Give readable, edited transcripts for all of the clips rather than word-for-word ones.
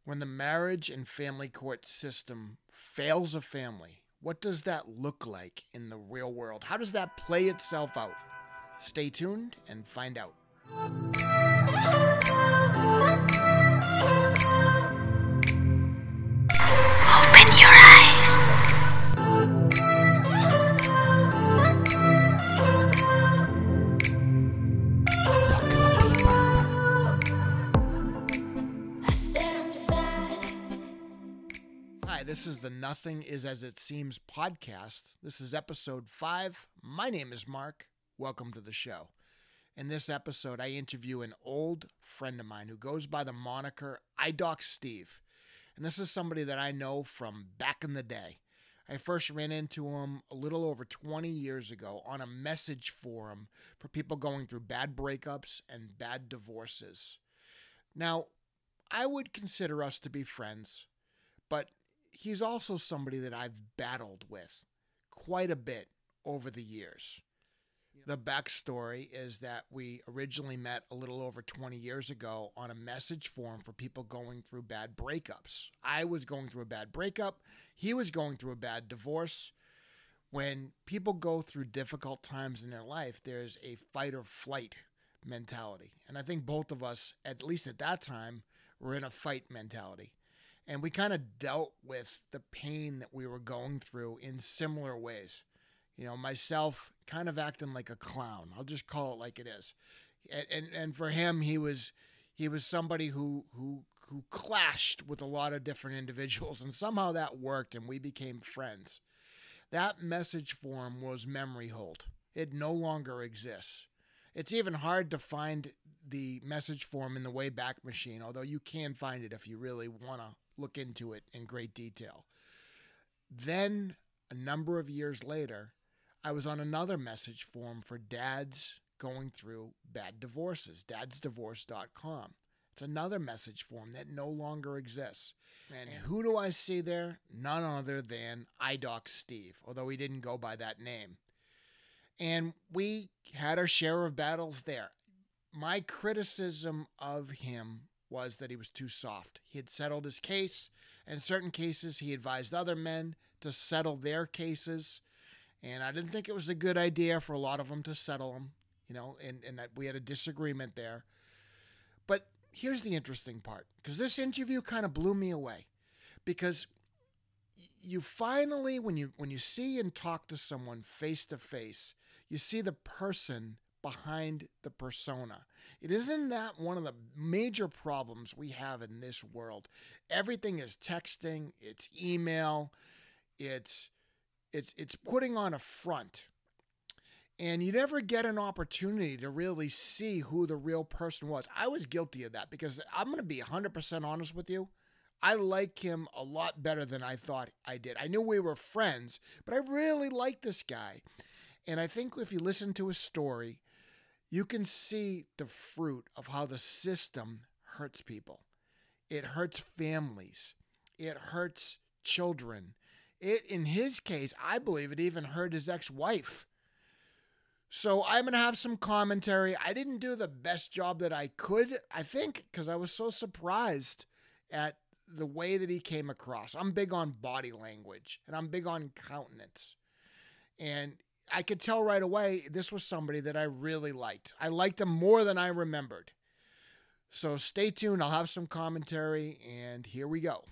When the marriage and family court system fails a family, what does that look like in the real world? How does that play itself out? Stay tuned and find out. Open your eyes. Hi, this is the Nothing Is As It Seems podcast. This is episode 5. My name is Mark. Welcome to the show. In this episode, I interview an old friend of mine who goes by the moniker IdocSteve. And this is somebody that I know from back in the day. I first ran into him a little over 20 years ago on a message forum for people going through bad breakups and bad divorces. Now, I would consider us to be friends, but he's also somebody that I've battled with quite a bit over the years. The backstory is that we originally met a little over 20 years ago on a message forum for people going through bad breakups. I was going through a bad breakup. He was going through a bad divorce. When people go through difficult times in their life, there's a fight or flight mentality. And I think both of us, at least at that time, were in a fight mentality. And we kind of dealt with the pain that we were going through in similar ways. You know, myself kind of acting like a clown. I'll just call it like it is. And for him, he was somebody who clashed with a lot of different individuals, and somehow that worked, and we became friends. That message forum was memory hold. It no longer exists. It's even hard to find the message forum in the Wayback Machine, although you can find it if you really want to look into it in great detail. Then, a number of years later, I was on another message forum for dads going through bad divorces, dadsdivorce.com. It's another message forum that no longer exists. And who do I see there? None other than IdocSteve, although he didn't go by that name. And we had our share of battles there. My criticism of him was that he was too soft. He had settled his case. In certain cases, he advised other men to settle their cases. And I didn't think it was a good idea for a lot of them to settle them, and that we had a disagreement there. But here's the interesting part, because this interview kind of blew me away. Because you finally, when you see and talk to someone face to face, you see the person behind the persona. It isn't that one of the major problems we have in this world. Everything is texting, it's email, it's putting on a front. And you never get an opportunity to really see who the real person was. I was guilty of that because I'm going to be 100% honest with you. I like him a lot better than I thought I did. I knew we were friends, but I really liked this guy. And I think if you listen to his story, you can see the fruit of how the system hurts people. It hurts families. It hurts children. In his case, I believe it even hurt his ex-wife. So I'm going to have some commentary. I didn't do the best job that I could, I think, because I was so surprised at the way that he came across. I'm big on body language, and I'm big on countenance. And I could tell right away this was somebody that I really liked. I liked him more than I remembered. So stay tuned. I'll have some commentary, and here we go.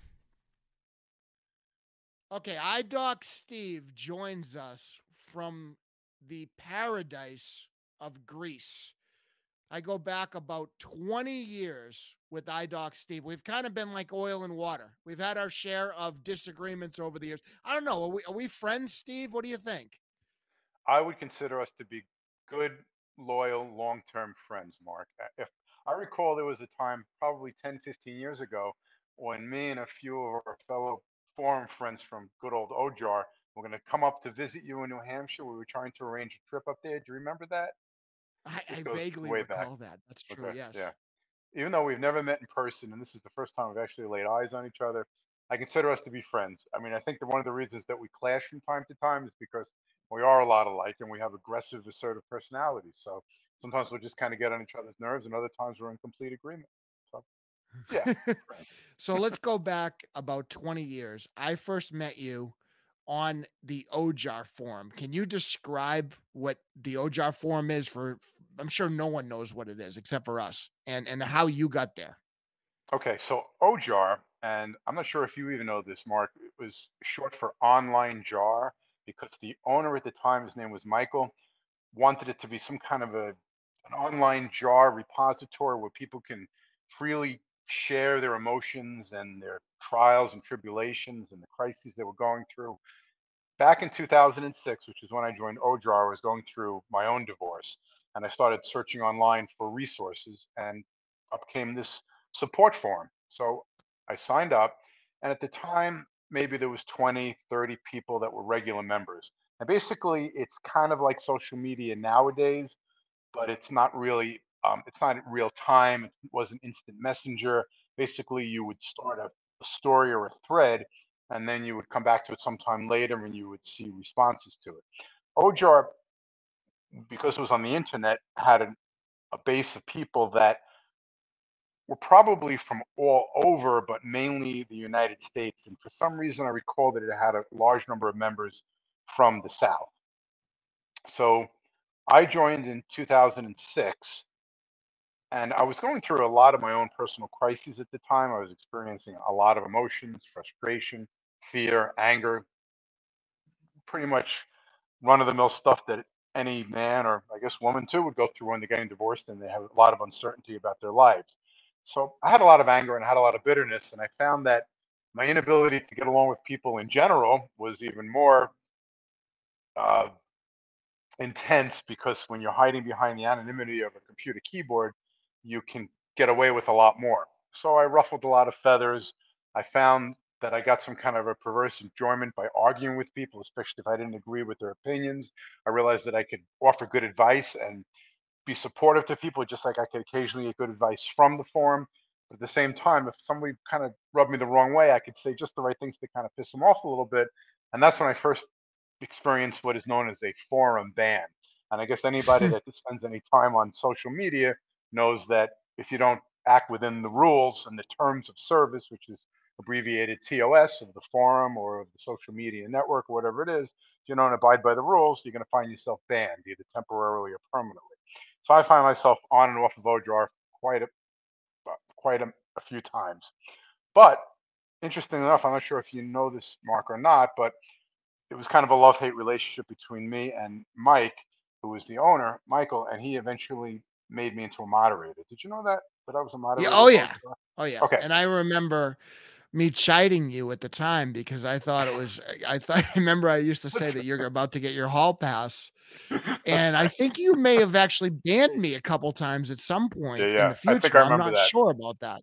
Okay, IdocSteve joins us from the paradise of Greece. I go back about 20 years with IdocSteve. We've kind of been like oil and water. We've had our share of disagreements over the years. I don't know. Are we friends, Steve? What do you think? I would consider us to be good, loyal, long-term friends, Mark. If I recall, there was a time, probably 10, 15 years ago, when me and a few of our fellow forum friends from good old Ojar were going to come up to visit you in New Hampshire. We were trying to arrange a trip up there. Do you remember that? This I goes vaguely way back. recall that. That's true, Okay, yes. yeah. Even though we've never met in person, and this is the first time we've actually laid eyes on each other, I consider us to be friends. I mean, I think that one of the reasons that we clash from time to time is because we are a lot alike and we have aggressive, assertive personalities. So sometimes we'll just kind of get on each other's nerves, and other times we're in complete agreement. So Yeah, friends. So let's go back about 20 years. I first met you on the OJAR forum. Can you describe what the OJAR forum is for? I'm sure no one knows what it is except for us, and how you got there. Okay, so OJAR, and I'm not sure if you even know this, Mark, it was short for online jar because the owner at the time, his name was Michael, wanted it to be some kind of an online jar repository where people can freely share their emotions and their trials and tribulations and the crises they were going through. Back in 2006, which is when I joined OJAR, I was going through my own divorce, and I started searching online for resources, and up came this support forum. So I signed up, and at the time, maybe there was 20, 30 people that were regular members. And basically, it's kind of like social media nowadays, but it's not really it's not real time. It wasn't instant messenger. Basically, you would start a story or a thread, and then you would come back to it sometime later and you would see responses to it. OJAR, because it was on the internet, had a base of people that were probably from all over, but mainly the United States. And for some reason, I recall that it had a large number of members from the South. So I joined in 2006, and I was going through a lot of my own personal crises at the time. I was experiencing a lot of emotions, frustration, fear, anger, pretty much run of the mill stuff that any man, or I guess woman too, would go through when they're getting divorced and they have a lot of uncertainty about their lives. So I had a lot of anger and I had a lot of bitterness. And I found that my inability to get along with people in general was even more uh, intense, because when you're hiding behind the anonymity of a computer keyboard, you can get away with a lot more. So I ruffled a lot of feathers. I found that I got some kind of a perverse enjoyment by arguing with people, especially if I didn't agree with their opinions. I realized that I could offer good advice and be supportive to people, just like I could occasionally get good advice from the forum. But at the same time, if somebody kind of rubbed me the wrong way, I could say just the right things to kind of piss them off a little bit. And that's when I first experienced what is known as a forum ban. And I guess anybody that spends any time on social media knows that if you don't act within the rules and the terms of service, which is abbreviated TOS of the forum or of the social media network or whatever it is, if you don't abide by the rules, you're going to find yourself banned, either temporarily or permanently. So I find myself on and off of OJAR quite a few times. But interesting enough, I'm not sure if you know this, Mark, or not, but it was kind of a love-hate relationship between me and Mike, who was the owner, Michael, and he eventually made me into a moderator. Did you know that I was a Yeah. moderator Oh of yeah. OJAR? Oh yeah. Okay. And I remember me chiding you at the time because I thought it was. I thought. I remember I used to say that you're about to get your hall pass. That's And I right. think you may have actually banned me a couple times at some Yeah, point in yeah. the I think I future. I'm remember not that. sure about that.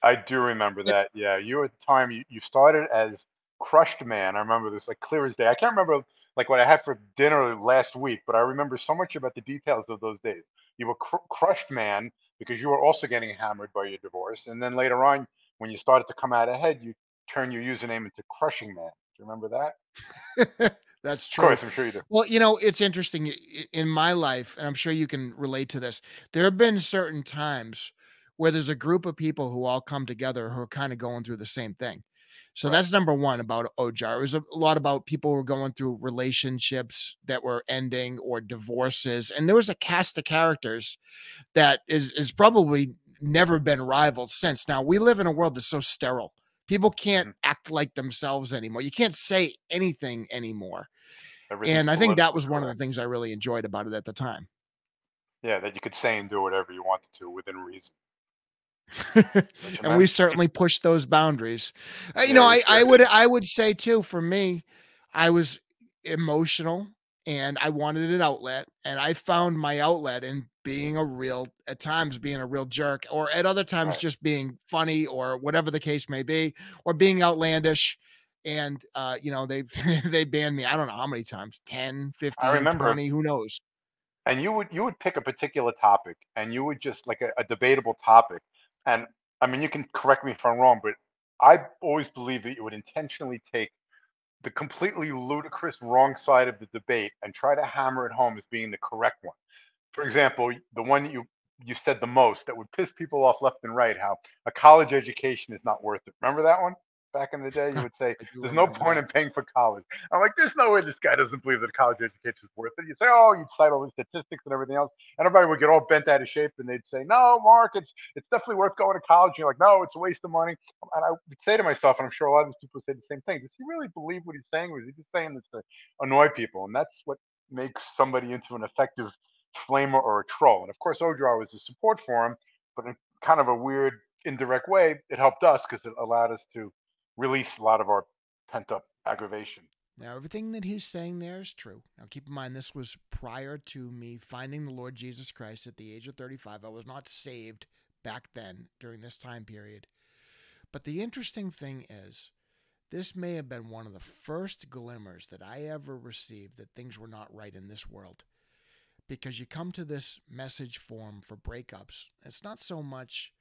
I do remember But that. Yeah, you at the time you started as crushed man. I remember this like clear as day. I can't remember like what I had for dinner last week, but I remember so much about the details of those days. You were crushed man because you were also getting hammered by your divorce, and then later on, when you started to come out ahead, you turned your username into crushing man. Do you remember that? that's Of true. course, I'm sure you do. Well, it's interesting in my life, and I'm sure you can relate to this. There have been certain times where there's a group of people who all come together who are kind of going through the same thing. So Right. that's number one about OJAR. It was a lot about people who were going through relationships that were ending or divorces. And there was a cast of characters that is probably never been rivaled since. Now we live in a world that's so sterile. People can't Hmm. act like themselves anymore. You can't say anything anymore. Everything's And I think that politically was one of the correct. things I really enjoyed about it at the time. Yeah, that you could say and do whatever you wanted to within reason. Don't you, And we man? certainly pushed those boundaries. Yeah, we I sure would did. I would say too, for me, I was emotional and I wanted an outlet, and I found my outlet in being at times being a real jerk, or at other times Right. just being funny or whatever the case may be, or being outlandish. And they they banned me, I don't know how many times, 10, I 15, remember. 20, who knows. And you would pick a particular topic, and you would just like a debatable topic. And I mean, you can correct me if I'm wrong, but I always believe that you would intentionally take the completely ludicrous wrong side of the debate and try to hammer it home as being the correct one. For example, the one you said the most that would piss people off left and right. How a college education is not worth it. Remember that one? Back in the day, you would say, I do "There's no remember point that. in paying for college." I'm like, "There's no way this guy doesn't believe that college education is worth it." You say, "Oh," you'd cite all the statistics and everything else, and everybody would get all bent out of shape, and they'd say, "No, Mark, it's definitely worth going to college." And you're like, "No, it's a waste of money." And I would say to myself, and I'm sure a lot of these people say the same thing: Does he really believe what he's saying, or is he just saying this to annoy people? And that's what makes somebody into an effective flamer or a troll. And of course, Ojar was a support for him, but in kind of a weird, indirect way, it helped us because it allowed us to release a lot of our pent up aggravation. Now, everything that he's saying there is true. Now, keep in mind, this was prior to me finding the Lord Jesus Christ at the age of 35. I was not saved back then during this time period. But the interesting thing is, this may have been one of the first glimmers that I ever received that things were not right in this world. Because you come to this message form for breakups, it's not so much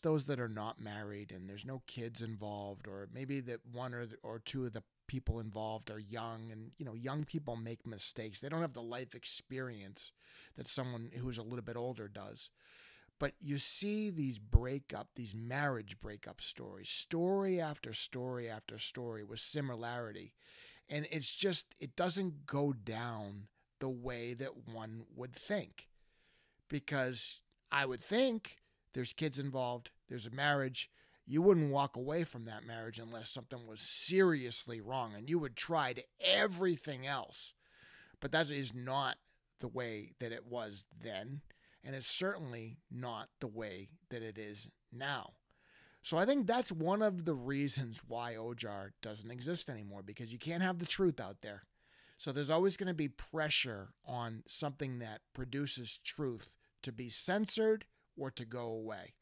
those that are not married and there's no kids involved, or maybe that one or two of the people involved are young, and young people make mistakes. They don't have the life experience that someone who's a little bit older does. But you see these marriage breakup stories, story after story after story with similarity. And it doesn't go down the way that one would think. Because I would think there's kids involved, there's a marriage. You wouldn't walk away from that marriage unless something was seriously wrong, and you would try everything else. But that is not the way that it was then, and it's certainly not the way that it is now. So I think that's one of the reasons why Ojar doesn't exist anymore, because you can't have the truth out there. So there's always going to be pressure on something that produces truth to be censored or to go away.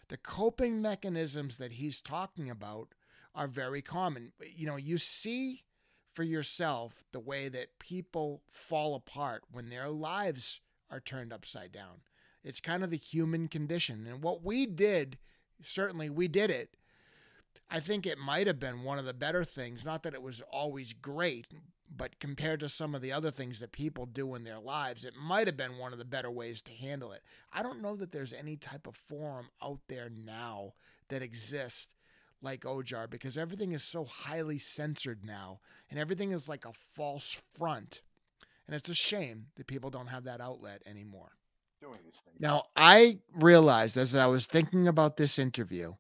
The coping mechanisms that he's talking about are very common. You see for yourself the way that people fall apart when their lives are turned upside down. It's kind of the human condition. And what we did, certainly we did it. I think it might have been one of the better things. Not that it was always great, but compared to some of the other things that people do in their lives, it might have been one of the better ways to handle it. I don't know that there's any type of forum out there now that exists like Ojar, because everything is so highly censored now, and everything is like a false front. And it's a shame that people don't have that outlet anymore. Doing these things. Now, I realized as I was thinking about this interview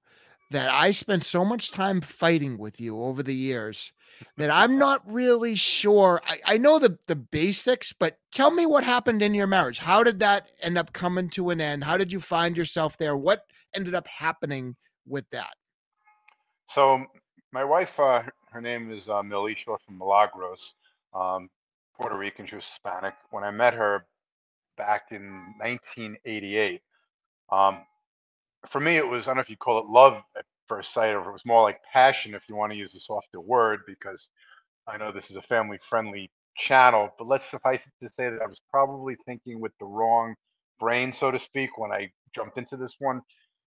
that I spent so much time fighting with you over the years that I'm not really sure. I know the basics, but tell me what happened in your marriage. How did that end up coming to an end? How did you find yourself there? What ended up happening with that? So my wife, her name is Millie, short from Milagros, um, Puerto Rican. She was Hispanic. When I met her back in 1988, um, for me it was, I don't know if you call it love at first sight, or if it was more like passion, if you want to use a softer word, because I know this is a family friendly channel, but let's suffice it to say that I was probably thinking with the wrong brain, so to speak, when I jumped into this one.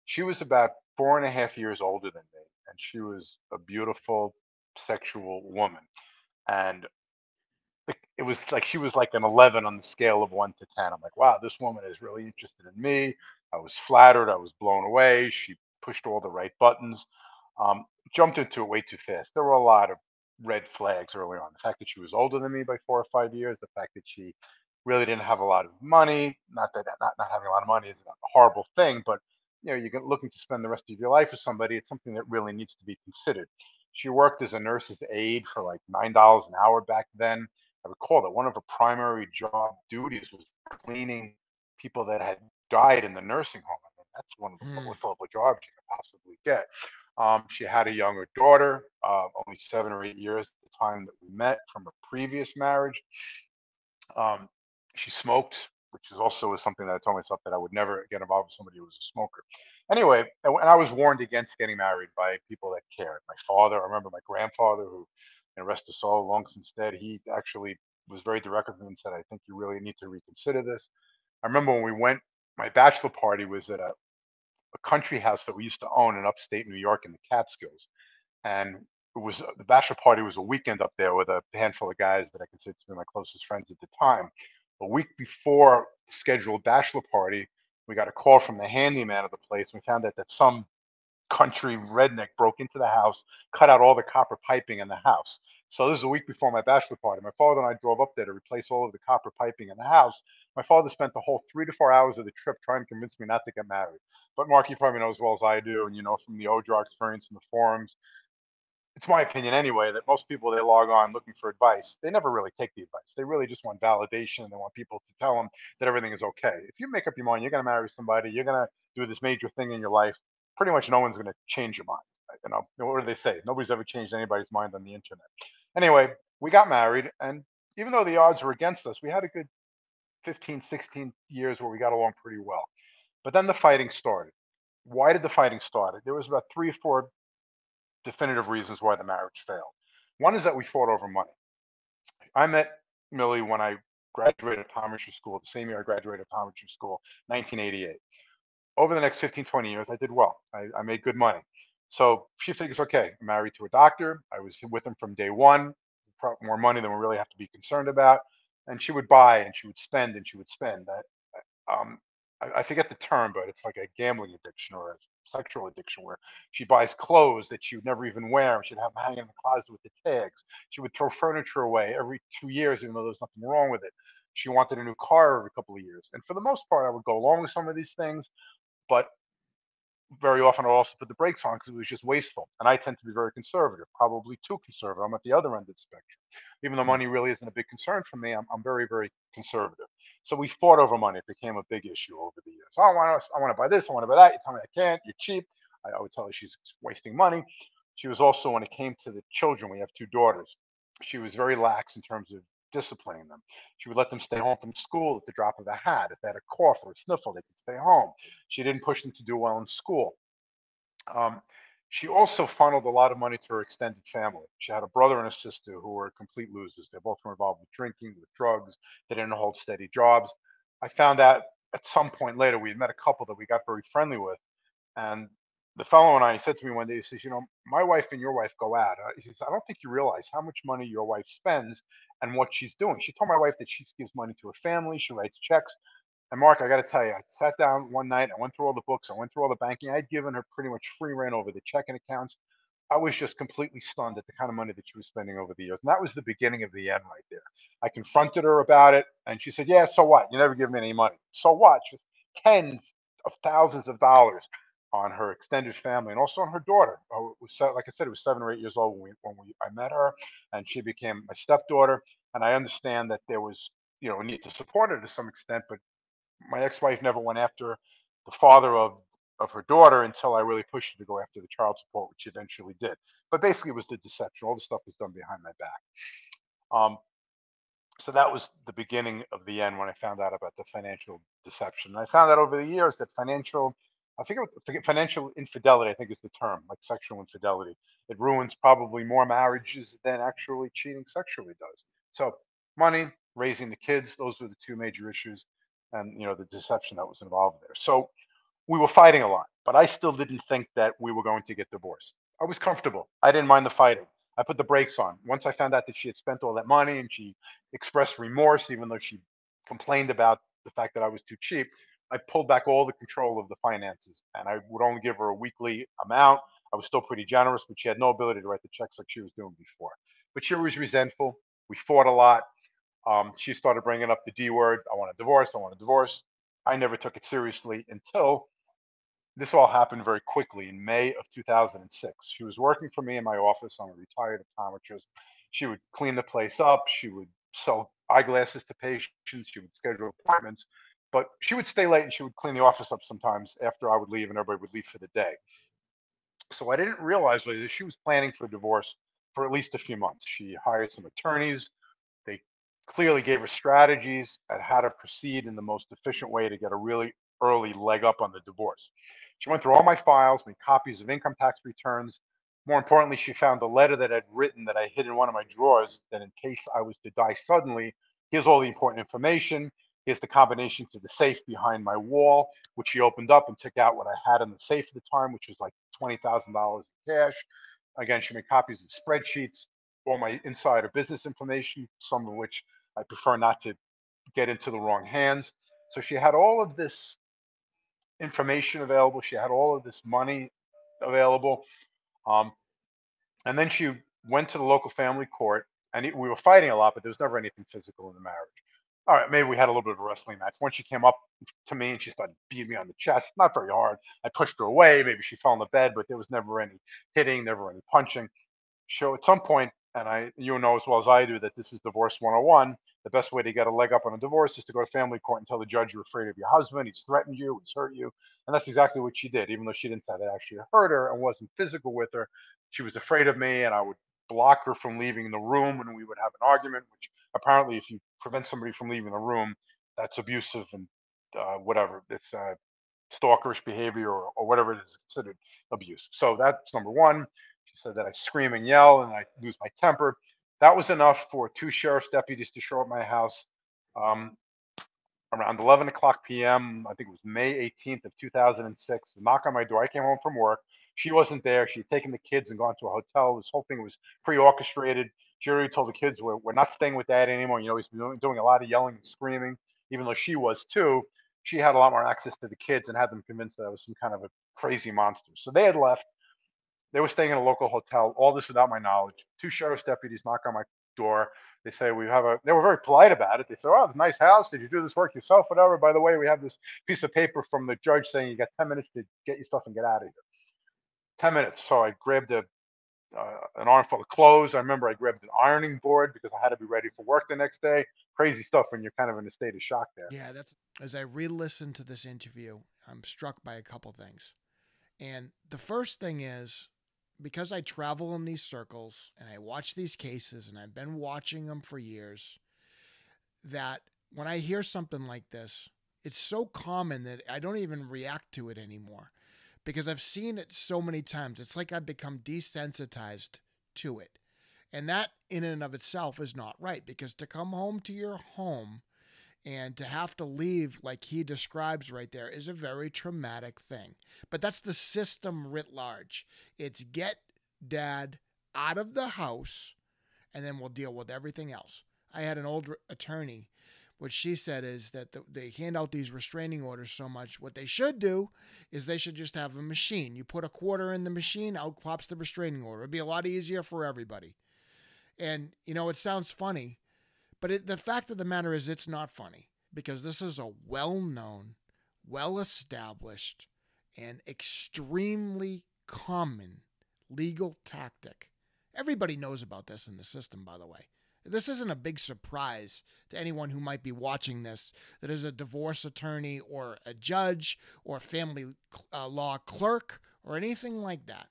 She was about 4.5 years older than me, and she was a beautiful sexual woman. And it was like she was like an 11 on the scale of 1 to 10. I'm like, wow, this woman is really interested in me. I was flattered. I was blown away. She pushed all the right buttons. Um, Jumped into it way too fast. There were a lot of red flags early on. The fact that she was older than me by 4 or 5 years, the fact that she really didn't have a lot of money. Not that not having a lot of money is a horrible thing, but you're looking to spend the rest of your life with somebody. It's something that really needs to be considered. She worked as a nurse's aide for like $9 an hour back then. I recall that one of her primary job duties was cleaning people that had died in the nursing home. I mean, that's one of the Hmm. lowest level jobs you could possibly get. She had a younger daughter, only 7 or 8 years at the time that we met from a previous marriage. Um, she smoked, which is also something that I told myself that I would never get involved with somebody who was a smoker. Anyway, and I was warned against getting married by people that cared. My father, I remember my grandfather, who, rest his soul, long since dead, he actually was very direct with me and said, "I think you really need to reconsider this." I remember when we went, my bachelor party was at a country house that we used to own in upstate New York in the Catskills, and the bachelor party was a weekend up there with a handful of guys that I considered to be my closest friends at the time. A week before the scheduled bachelor party, we got a call from the handyman of the place. We found out that some country redneck broke into the house, cut out all the copper piping in the house. So this is a week before my bachelor party. My father and I drove up there to replace all of the copper piping in the house. My father spent the whole 3 to 4 hours of the trip trying to convince me not to get married. But Mark, you probably know as well as I do, and you know from the OJAR experience in the forums, it's my opinion anyway, that most people they log on looking for advice, they never really take the advice. They really just want validation. They want people to tell them that everything is okay. If you make up your mind, you're going to marry somebody, you're going to do this major thing in your life, pretty much no one's going to change your mind. You know, what do they say? Nobody's ever changed anybody's mind on the internet. Anyway, we got married, and even though the odds were against us, we had a good 15, 16 years where we got along pretty well. But then the fighting started. Why did the fighting start? There was about 3 or 4 definitive reasons why the marriage failed. One is that we fought over money. I met Millie when I graduated optometry school, the same year I graduated optometry school, 1988. Over the next 15, 20 years, I did well. I made good money. So she figures, okay, I'm married to a doctor. I was with him from day one, more money than we really have to be concerned about. And she would buy and she would spend and she would spend. I forget the term, but it's like a gambling addiction or a sexual addiction where she buys clothes that she would never even wear. She'd have them hanging in the closet with the tags. She would throw furniture away every 2 years, even though there's nothing wrong with it. She wanted a new car every couple of years. And for the most part, I would go along with some of these things, but very often I'll also put the brakes on because it was just wasteful. And I tend to be very conservative, probably too conservative. I'm at the other end of the spectrum. Even though money really isn't a big concern for me, I'm very, very conservative. So we fought over money. It became a big issue over the years. Oh, I want to buy this. I want to buy that. You tell me I can't. You're cheap. I would tell her she's wasting money. She was also, when it came to the children, we have 2 daughters. She was very lax in terms of disciplining them. She would let them stay home from school at the drop of a hat. If they had a cough or a sniffle, they could stay home. She didn't push them to do well in school. Um, she also funneled a lot of money to her extended family. She had a brother and a sister who were complete losers. They both were involved with drinking, with drugs. They didn't hold steady jobs. I found out at some point later, we had met a couple that we got very friendly with. And the fellow and I, he said to me one day, he says, you know, my wife and your wife go out. He says, I don't think you realize how much money your wife spends and what she's doing. She told my wife that she gives money to her family. She writes checks. And Mark, I got to tell you, I sat down one night, I went through all the books, I went through all the banking. I'd given her pretty much free rein over the checking accounts. I was just completely stunned at the kind of money that she was spending over the years. And that was the beginning of the end right there. I confronted her about it, and she said, yeah, so what? You never give me any money. So what? Just tens of thousands of dollars on her extended family and also on her daughter. Oh, it was, like I said, it was 7 or 8 years old I met her, and she became my stepdaughter. And I understand that there was, you know, a need to support her to some extent, but my ex-wife never went after the father of her daughter until I really pushed her to go after the child support, which she eventually did. But basically, it was the deception. All the stuff was done behind my back. Um, so that was the beginning of the end when I found out about the financial deception. And I found out over the years that financial infidelity, I think is the term, like sexual infidelity. It ruins probably more marriages than actually cheating sexually does. So money, raising the kids, those were the 2 major issues, and you know the deception that was involved there. So we were fighting a lot, but I still didn't think that we were going to get divorced. I was comfortable. I didn't mind the fighting. I put the brakes on. Once I found out that she had spent all that money and she expressed remorse, even though she complained about the fact that I was too cheap, I pulled back all the control of the finances and I would only give her a weekly amount. I was still pretty generous, but she had no ability to write the checks like she was doing before. But she was resentful. We fought a lot. She started bringing up the D word. I want a divorce. I want a divorce. I never took it seriously until this all happened very quickly in May of 2006. She was working for me in my office. I'm a retired optometrist. She would clean the place up. She would sell eyeglasses to patients. She would schedule appointments. But she would stay late and she would clean the office up sometimes after I would leave and everybody would leave for the day. So I didn't realize that she was planning for divorce for at least a few months. She hired some attorneys. They clearly gave her strategies at how to proceed in the most efficient way to get a really early leg up on the divorce. She went through all my files, made copies of income tax returns. More importantly, she found a letter that I'd written that I hid in one of my drawers that in case I was to die suddenly, here's all the important information. Here's the combination to the safe behind my wall, which she opened up and took out what I had in the safe at the time, which was like $20,000 in cash. Again, she made copies of spreadsheets, all my insider business information, some of which I prefer not to get into the wrong hands. So she had all of this information available. She had all of this money available. Um, and then she went to the local family court, and we were fighting a lot, but there was never anything physical in the marriage. All right, maybe we had a little bit of a wrestling match. When she came up to me and she started beating me on the chest, not very hard. I pushed her away. Maybe she fell on the bed, but there was never any hitting, never any punching. So at some point, and you know as well as I do that this is divorce 101. The best way to get a leg up on a divorce is to go to family court and tell the judge you're afraid of your husband, he's threatened you, he's hurt you. And that's exactly what she did. Even though she didn't say that I actually hurt her and wasn't physical with her, she was afraid of me, and I would block her from leaving the room, and we would have an argument, which apparently if you prevent somebody from leaving the room, that's abusive and whatever. It's stalkerish behavior, or whatever it is considered abuse. So that's number one. She said that I scream and yell and I lose my temper. That was enough for two sheriff's deputies to show up at my house um, around 11 o'clock p.m. I think it was May 18th of 2006. Knock on my door. I came home from work. She wasn't there. She had taken the kids and gone to a hotel. This whole thing was pre-orchestrated. She already told the kids, we're not staying with dad anymore. You know, he's been doing a lot of yelling and screaming, even though she was too. She had a lot more access to the kids and had them convinced that I was some kind of a crazy monster. So they had left. They were staying in a local hotel. All this without my knowledge. Two sheriff's deputies knock on my door. They say we have a. They were very polite about it. They said, "Oh, it's a nice house. Did you do this work yourself? Whatever. By the way, we have this piece of paper from the judge saying you got 10 minutes to get your stuff and get out of here. 10 minutes." So I grabbed an armful of clothes. I remember I grabbed an ironing board because I had to be ready for work the next day. Crazy stuff when you're kind of in a state of shock there. Yeah, that's as I re-listen to this interview, I'm struck by a couple things. And the first thing is because I travel in these circles and I watch these cases and I've been watching them for years, that when I hear something like this, it's so common that I don't even react to it anymore because I've seen it so many times. It's like I've become desensitized to it. And that in and of itself is not right because to come home to your home and to have to leave, like he describes right there, is a very traumatic thing. But that's the system writ large. It's get dad out of the house, and then we'll deal with everything else. I had an old attorney. What she said is that they hand out these restraining orders so much. What they should do is they should just have a machine. You put a quarter in the machine, out pops the restraining order. It'd be a lot easier for everybody. And, you know, it sounds funny, but the fact of the matter is it's not funny because this is a well-known, well-established, and extremely common legal tactic. Everybody knows about this in the system, by the way. This isn't a big surprise to anyone who might be watching this that is a divorce attorney or a judge or family law clerk or anything like that.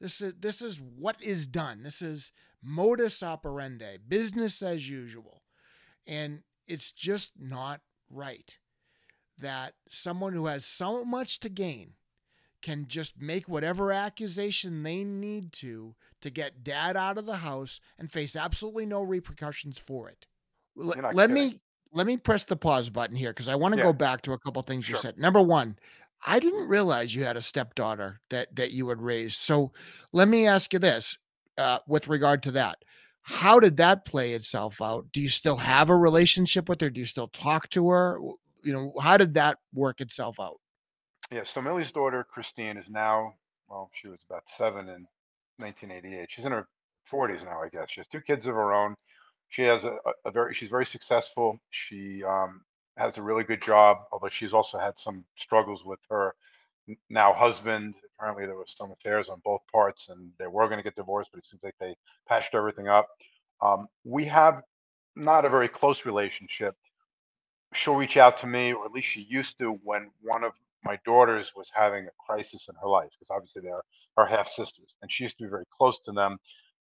This is what is done. This is modus operandi, business as usual. And it's just not right that someone who has so much to gain can just make whatever accusation they need to get dad out of the house and face absolutely no repercussions for it. You're not Let kidding. me press the pause button here because I want to Yeah, go back to a couple things you sure. said. Number one, I didn't realize you had a stepdaughter that you had raised. So let me ask you this with regard to that. How did that play itself out? Do you still have a relationship with her? Do you still talk to her? You know, how did that work itself out? Yeah, so Millie's daughter, Christine, is now, well, she was about seven in 1988. She's in her 40s now, I guess. She has two kids of her own. She has she's very successful. She has a really good job, although she's also had some struggles with her now husband. Apparently, there was some affairs on both parts, and they were going to get divorced, but it seems like they patched everything up. We have not a very close relationship. She'll reach out to me, or at least she used to, when one of my daughters was having a crisis in her life, because obviously they're her half sisters, and she used to be very close to them.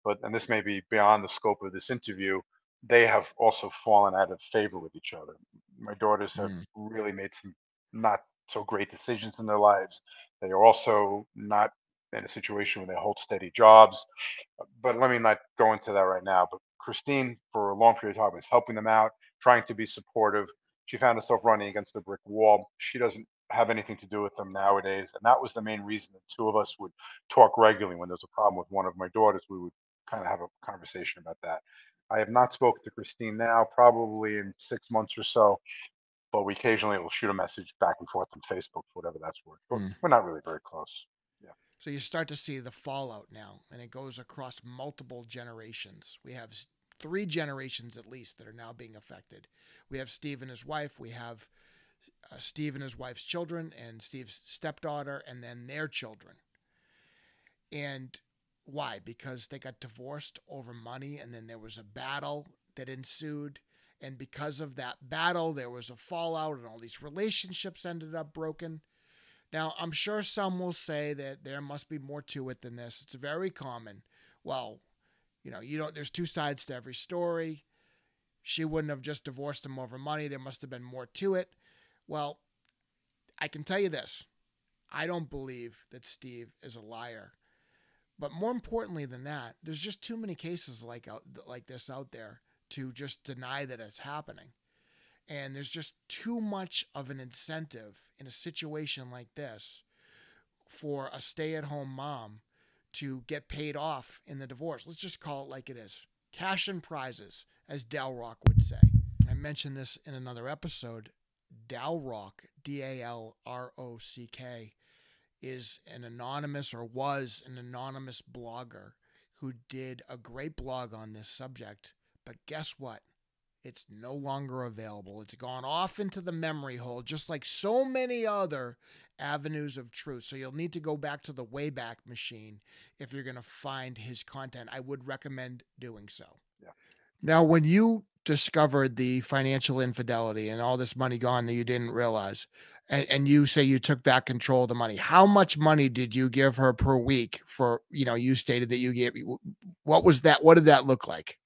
But, and this may be beyond the scope of this interview, they have also fallen out of favor with each other. My daughters have Mm. really made some not so great decisions in their lives. They are also not in a situation where they hold steady jobs. But let me not go into that right now. But Christine, for a long period of time, was helping them out, trying to be supportive. She found herself running against a brick wall. She doesn't have anything to do with them nowadays. And that was the main reason the two of us would talk regularly. When there's a problem with one of my daughters, we would kind of have a conversation about that. I have not spoken to Christine now, probably in 6 months or so, but we occasionally will shoot a message back and forth on Facebook, for whatever that's worth. But we're not really very close. Yeah. So you start to see the fallout now, and it goes across multiple generations. We have three generations at least that are now being affected. We have Steve and his wife. We have Steve and his wife's children, and Steve's stepdaughter, and then their children. And why? Because they got divorced over money, and then there was a battle that ensued. And because of that battle, there was a fallout, and all these relationships ended up broken. Now, I'm sure some will say that there must be more to it than this. It's very common. Well, there's two sides to every story. She wouldn't have just divorced him over money. There must have been more to it. Well, I can tell you this. I don't believe that Steve is a liar. But more importantly than that, there's just too many cases like this out there to just deny that it's happening. And there's just too much of an incentive in a situation like this for a stay-at-home mom to get paid off in the divorce. Let's just call it like it is. Cash and prizes, as Dalrock would say. I mentioned this in another episode. Dalrock, Dalrock, is an anonymous or was an anonymous blogger who did a great blog on this subject. But guess what? It's no longer available. It's gone off into the memory hole, just like so many other avenues of truth. So you'll need to go back to the Wayback Machine if you're going to find his content. I would recommend doing so. Yeah. Now, when you discovered the financial infidelity and all this money gone that you didn't realize, and you say you took back control of the money, how much money did you give her per week for, you stated that you gave, what was that? What did that look like?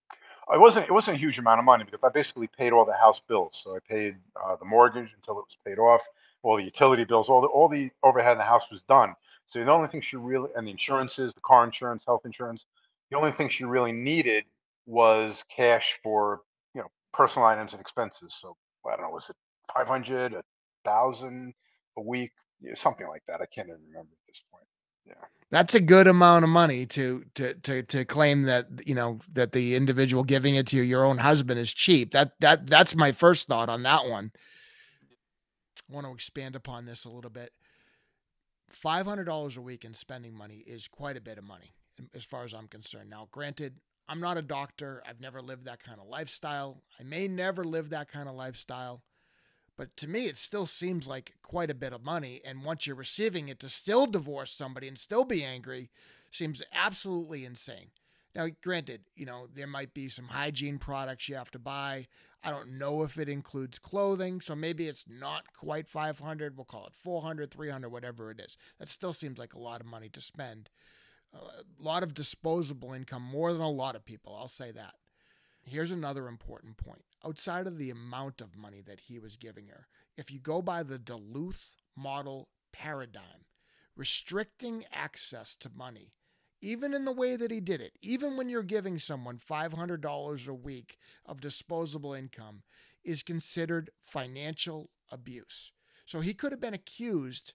It wasn't a huge amount of money because I basically paid all the house bills. So I paid the mortgage until it was paid off, all the utility bills, all the overhead in the house was done. So the only thing she really, and the insurances, the car insurance, health insurance, the only thing she really needed was cash for personal items and expenses. So I don't know, was it 500, 1,000 a week, something like that? I can't even remember at this point. Yeah. That's a good amount of money to claim that, that the individual giving it to you, your own husband, is cheap. That's my first thought on that one. I want to expand upon this a little bit. $500 a week in spending money is quite a bit of money as far as I'm concerned. Now, granted, I'm not a doctor. I've never lived that kind of lifestyle. I may never live that kind of lifestyle. But to me, it still seems like quite a bit of money. And once you're receiving it, to still divorce somebody and still be angry seems absolutely insane. Now, granted, there might be some hygiene products you have to buy. I don't know if it includes clothing, so maybe it's not quite 500. We'll call it 400, 300, whatever it is. That still seems like a lot of money to spend. A lot of disposable income, more than a lot of people, I'll say that. Here's another important point. Outside of the amount of money that he was giving her, if you go by the Duluth model paradigm, restricting access to money, even in the way that he did it, even when you're giving someone $500 a week of disposable income, is considered financial abuse. So he could have been accused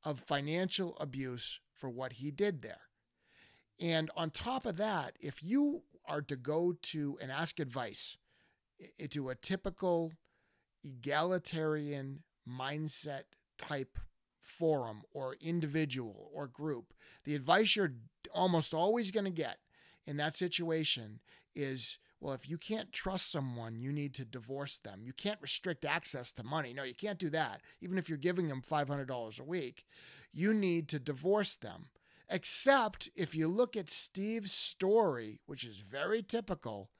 of financial abuse for what he did there. And on top of that, if you are to go to and ask advice to a typical egalitarian mindset type forum or individual or group, the advice you're almost always going to get in that situation is, well, if you can't trust someone, you need to divorce them. You can't restrict access to money. No, you can't do that. Even if you're giving them $500 a week, you need to divorce them. Except if you look at Steve's story, which is very typical,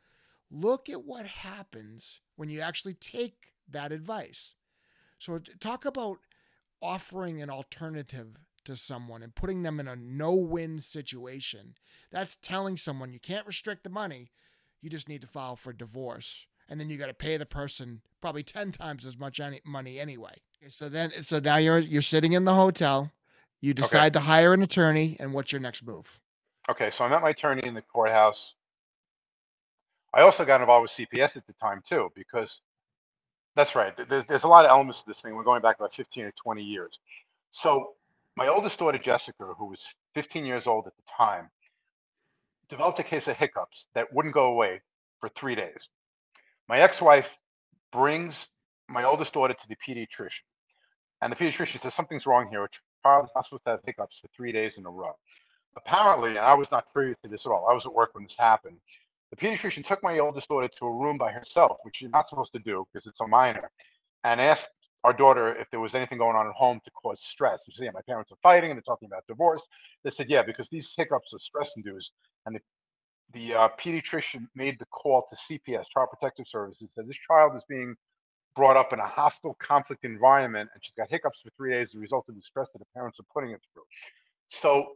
look at what happens when you actually take that advice. So talk about offering an alternative to someone and putting them in a no-win situation. That's telling someone you can't restrict the money. You just need to file for divorce. And then you got to pay the person probably 10 times as much money anyway. So now you're sitting in the hotel. You decide to hire an attorney, and what's your next move? Okay, so I met my attorney in the courthouse. I also got involved with CPS at the time too, because that's right. There's a lot of elements to this thing. We're going back about 15 or 20 years. So my oldest daughter, Jessica, who was 15 years old at the time, developed a case of hiccups that wouldn't go away for 3 days. My ex-wife brings my oldest daughter to the pediatrician, and the pediatrician says something's wrong here. A child is not supposed to have hiccups for 3 days in a row. Apparently, and I was not privy to this at all, I was at work when this happened. The pediatrician took my oldest daughter to a room by herself, which you're not supposed to do because it's a minor, and asked our daughter if there was anything going on at home to cause stress. She said, yeah, my parents are fighting and they're talking about divorce. They said, yeah, because these hiccups are stress induced. And the pediatrician made the call to CPS, Child Protective Services, said this child is being brought up in a hostile conflict environment and she's got hiccups for 3 days as a result of the stress that the parents are putting it through. So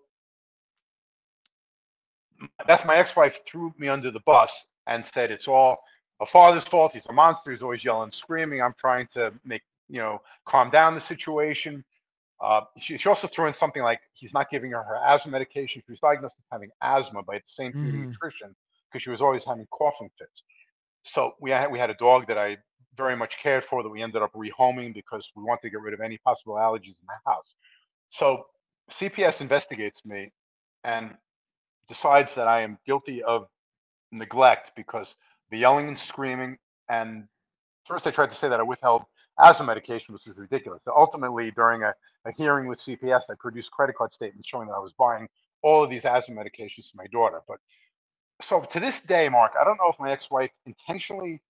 that's my ex-wife threw me under the bus and said it's all a father's fault. He's a monster. He's always yelling, screaming. I'm trying to calm down the situation. She also threw in something like he's not giving her asthma medication. She was diagnosed with having asthma by the same Mm-hmm. pediatrician because she was always having coughing fits. So we had a dog that I very much cared for that we ended up rehoming because we wanted to get rid of any possible allergies in the house. So CPS investigates me and decides that I am guilty of neglect because the yelling and screaming. And first, I tried to say that I withheld asthma medication, which is ridiculous. So ultimately, during a hearing with CPS, I produced credit card statements showing that I was buying all of these asthma medications for my daughter. But so to this day, Mark, I don't know if my ex-wife intentionally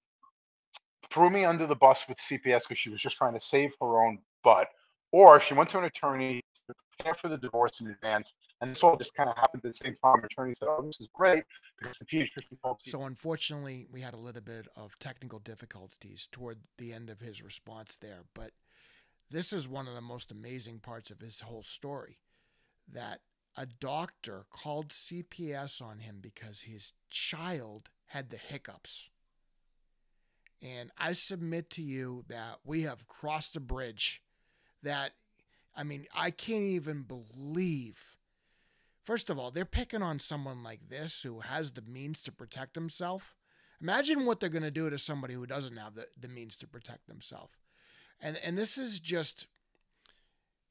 threw me under the bus with CPS because she was just trying to save her own butt, or she went to an attorney to prepare for the divorce in advance. And this all just kind of happened at the same time. The attorney said, "Oh, this is great," because the pediatrician told CPS. So unfortunately, we had a little bit of technical difficulties toward the end of his response there, but this is one of the most amazing parts of his whole story, that a doctor called CPS on him because his child had the hiccups. And I submit to you that we have crossed a bridge that, I mean, I can't even believe. First of all, they're picking on someone like this who has the means to protect himself. Imagine what they're going to do to somebody who doesn't have the means to protect themselves. And this is just,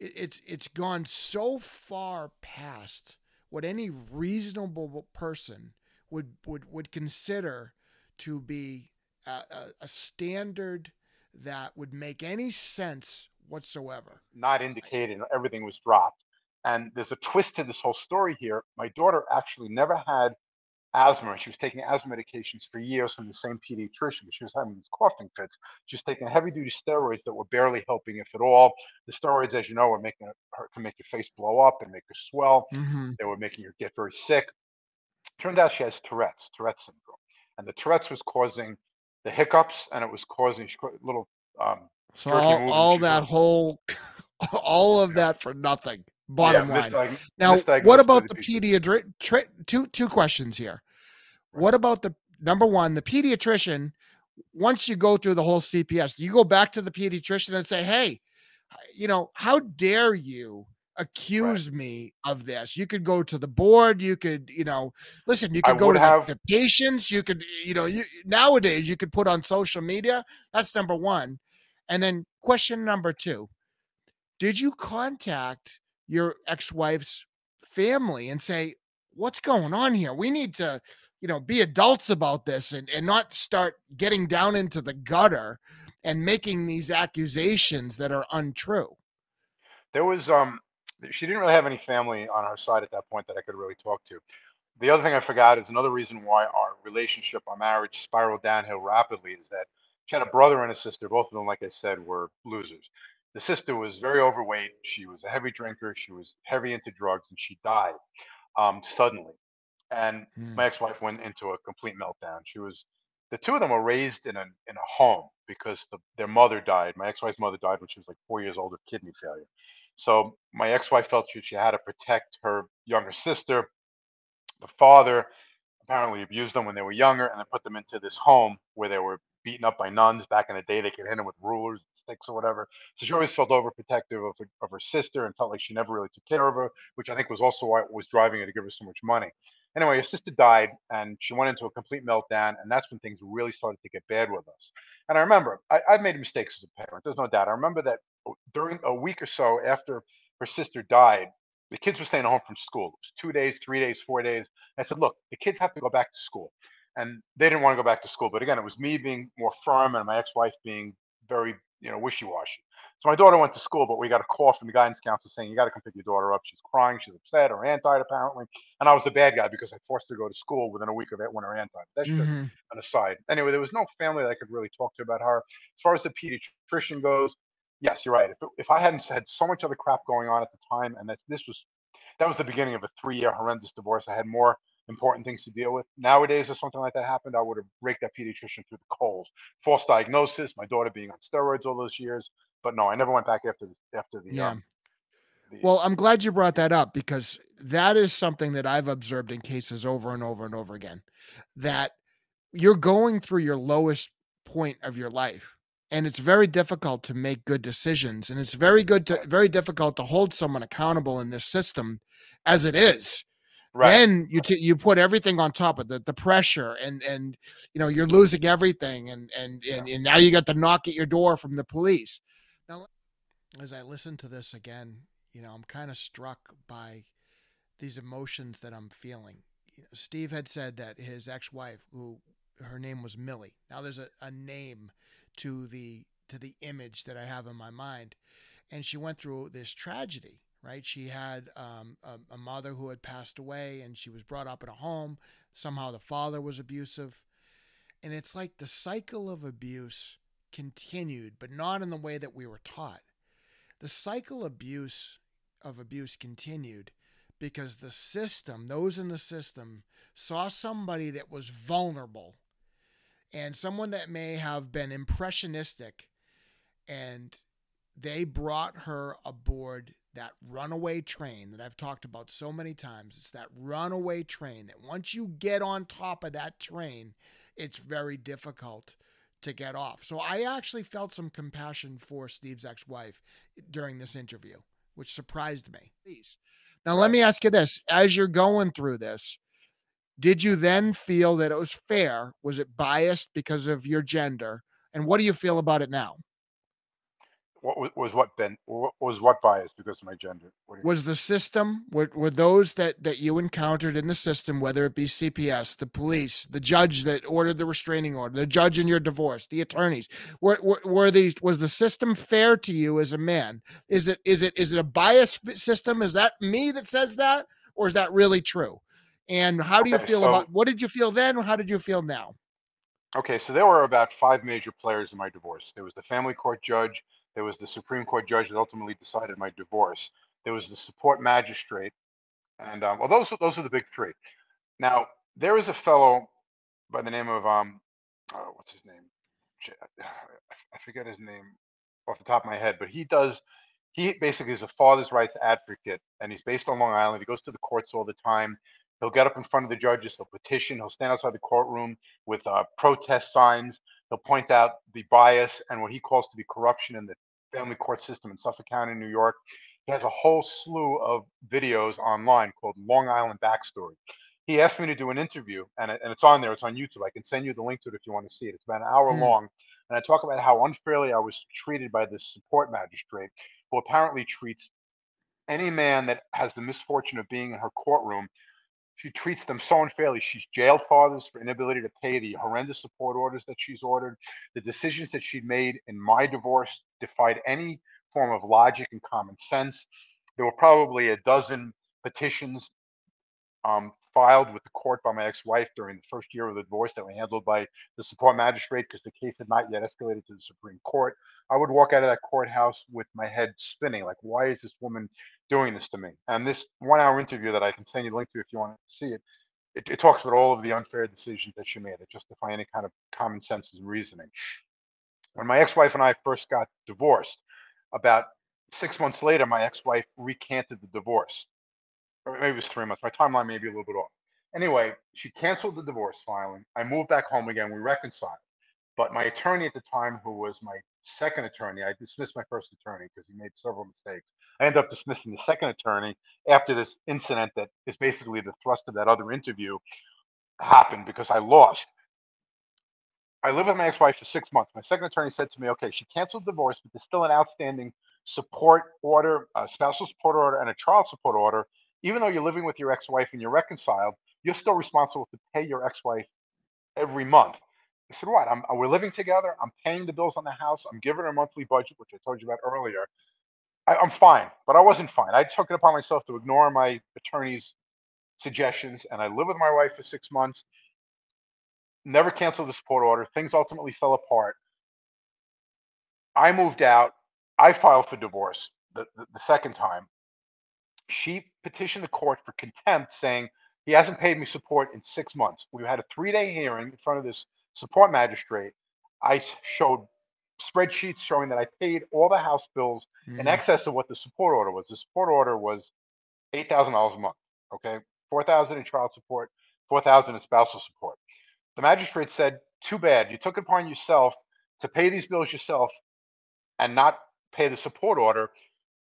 it's gone so far past what any reasonable person would consider to be a standard that would make any sense whatsoever. Not indicated, and everything was dropped. And there's a twist to this whole story here. My daughter actually never had asthma. She was taking asthma medications for years from the same pediatrician. She was having these coughing fits. She was taking heavy duty steroids that were barely helping, if at all. The steroids, as you know, were making her can make your face blow up and make her swell. Mm-hmm. They were making her get very sick. Turned out she has Tourette's syndrome, and the Tourette's was causing the hiccups, and it was causing little So jerky movements. all She's that whole, all of yeah, that for nothing. yeah, Bottom line. Now, what misdiagnosed by about the the pediatrician. pediatrician? Two questions here. Right. What about the number one, the pediatrician? Once you go through the whole CPS, do you go back to the pediatrician and say, "Hey, how dare you Right. accuse me of this?" You could go to the board. You could, listen. You I could go would to have. the patients. You could, nowadays you could put on social media. That's number one. And then question number two: did you contact your ex-wife's family and say, what's going on here? We need to, be adults about this and not start getting down into the gutter and making these accusations that are untrue. There was she didn't really have any family on her side at that point that I could really talk to. The other thing I forgot is another reason why our relationship, our marriage spiraled downhill rapidly is that she had a brother and a sister. Both of them, like I said, were losers. The sister was very overweight. She was a heavy drinker. She was heavy into drugs, and she died suddenly. And Hmm. my ex-wife went into a complete meltdown. The two of them were raised in a home because their mother died. My ex-wife's mother died when she was like 4 years old of kidney failure. So my ex-wife felt she had to protect her younger sister. The father apparently abused them when they were younger and then put them into this home where they were beaten up by nuns. Back in the day, they could hit them with rulers and sticks or whatever. So she always felt overprotective of her sister and felt like she never really took care of her, which I think was also why it was driving her to give her so much money. Anyway, her sister died and she went into a complete meltdown. And that's when things really started to get bad with us. And I remember I've made mistakes as a parent. There's no doubt. I remember that during a week or so after her sister died, the kids were staying home from school. It was 2 days, 3 days, 4 days. I said, look, the kids have to go back to school. and they didn't want to go back to school. But again, it was me being more firm and my ex-wife being very, wishy-washy. So my daughter went to school, but we got a call from the guidance counselor saying, you got to come pick your daughter up. She's crying. She's upset. Her aunt died, apparently. And I was the bad guy because I forced her to go to school within a week of it when her aunt died. That's just Mm-hmm. an aside. Anyway, there was no family that I could really talk to about her. As far as the pediatrician goes, yes, you're right. If I hadn't had so much other crap going on at the time, and that was the beginning of a 3-year horrendous divorce. I had more important things to deal with. Nowadays, if something like that happened, I would have raked that pediatrician through the coals. False diagnosis, my daughter being on steroids all those years. But no, I never went back after Yeah. the Well, I'm glad you brought that up because that is something that I've observed in cases over and over and over again, that you're going through your lowest point of your life. And it's very difficult to make good decisions. And it's right, very difficult to hold someone accountable in this system as it is. right, Then you put everything on top of the pressure and you're losing everything yeah, and now you got the knock at your door from the police. Now, as I listen to this again, I'm kind of struck by these emotions that I'm feeling. Steve had said that his ex-wife, who her name was Millie. Now there's a name to the image that I have in my mind, and she went through this tragedy. Right, she had a mother who had passed away, and she was brought up in a home. Somehow the father was abusive, and it's like the cycle of abuse continued, but not in the way that we were taught. The cycle of abuse continued because the system, those in the system, saw somebody that was vulnerable and someone that may have been impressionistic, and they brought her aboard that runaway train that I've talked about so many times. It's that runaway train that once you get on top of that train, it's very difficult to get off. So I actually felt some compassion for Steve's ex-wife during this interview, which surprised me. Please. Now, let right. me ask you this. As you're going through this, did you then feel that it was fair? Was it biased because of your gender? And what do you feel about it now? Was what biased because of my gender? What do you mean? Was the system, were those that you encountered in the system, whether it be CPS, the police, the judge that ordered the restraining order, the judge in your divorce, the attorneys, was the system fair to you as a man? Is it a biased system? Is that me that says that, or is that really true? And how do you Okay, feel so about, what did you feel then? How did you feel now? Okay, so there were about five major players in my divorce. There was the family court judge, there was the Supreme Court judge that ultimately decided my divorce, there was the support magistrate, and well, those are the big three. Now, there is a fellow by the name of what's his name? I forget his name off the top of my head, but he basically is a father's rights advocate, and he's based on Long Island. He goes to the courts all the time. He'll get up in front of the judges. He'll petition. He'll stand outside the courtroom with protest signs. He'll point out the bias and what he calls to be corruption in the family court system in Suffolk County, New York. He has a whole slew of videos online called Long Island Backstory. He asked me to do an interview, and it's on there. It's on YouTube. I can send you the link to it if you want to see it. It's about an hour Mm, long, and I talk about how unfairly I was treated by this support magistrate, who apparently treats any man that has the misfortune of being in her courtroom. She treats them so unfairly. She's jailed fathers for inability to pay the horrendous support orders that she's ordered. The decisions that she made in my divorce defied any form of logic and common sense. There were probably a dozen petitions filed with the court by my ex-wife during the first year of the divorce that were handled by the support magistrate because the case had not yet escalated to the Supreme Court. I would walk out of that courthouse with my head spinning, like, why is this woman doing this to me? And this 1 hour interview that I can send you a link to if you want to see it, it talks about all of the unfair decisions that she made that justify any kind of common sense and reasoning. When my ex-wife and I first got divorced, about 6 months later, my ex-wife recanted the divorce, or maybe it was 3 months. My timeline may be a little bit off. Anyway, she canceled the divorce filing. I moved back home again. We reconciled. But my attorney at the time, who was my second attorney, I dismissed my first attorney because he made several mistakes. I ended up dismissing the second attorney after this incident that is basically the thrust of that other interview happened because I lost. I lived with my ex-wife for 6 months. My second attorney said to me, okay, she canceled divorce, but there's still an outstanding support order, a spousal support order, and a child support order. Even though you're living with your ex-wife and you're reconciled, you're still responsible to pay your ex-wife every month. I said, what? We're living together. I'm paying the bills on the house. I'm giving her a monthly budget, which I told you about earlier. I'm fine, but I wasn't fine. I took it upon myself to ignore my attorney's suggestions, and I lived with my wife for 6 months. Never canceled the support order. Things ultimately fell apart. I moved out. I filed for divorce the second time. She petitioned the court for contempt, saying he hasn't paid me support in 6 months. We had a 3-day hearing in front of this support magistrate. I showed spreadsheets showing that I paid all the house bills in Mm. excess of what the support order was. The support order was $8,000 a month. Okay, 4,000 in child support, 4,000 in spousal support. The magistrate said, "Too bad. You took it upon yourself to pay these bills yourself and not pay the support order."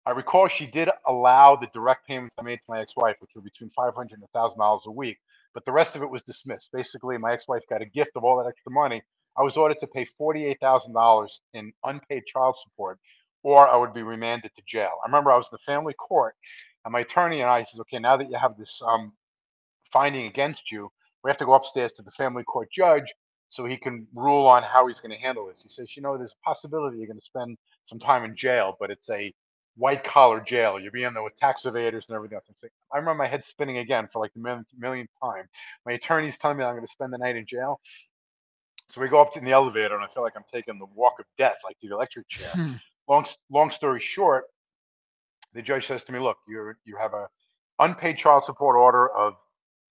I recall she did allow the direct payments I made to my ex-wife, which were between $500 and $1,000 a week, but the rest of it was dismissed. Basically, my ex-wife got a gift of all that extra money. I was ordered to pay $48,000 in unpaid child support, or I would be remanded to jail. I remember I was in the family court, and my attorney and I says, "Okay, now that you have this finding against you, we have to go upstairs to the family court judge so he can rule on how he's going to handle this." He says, "There's a possibility you're going to spend some time in jail, but it's a white collar jail. You'll be in there with tax evaders and everything else." I remember my head spinning again for like the millionth time. My attorney's telling me I'm going to spend the night in jail. So we go up in the elevator, and I feel like I'm taking the walk of death, like the electric chair. Long story short, the judge says to me, "Look, you have a unpaid child support order of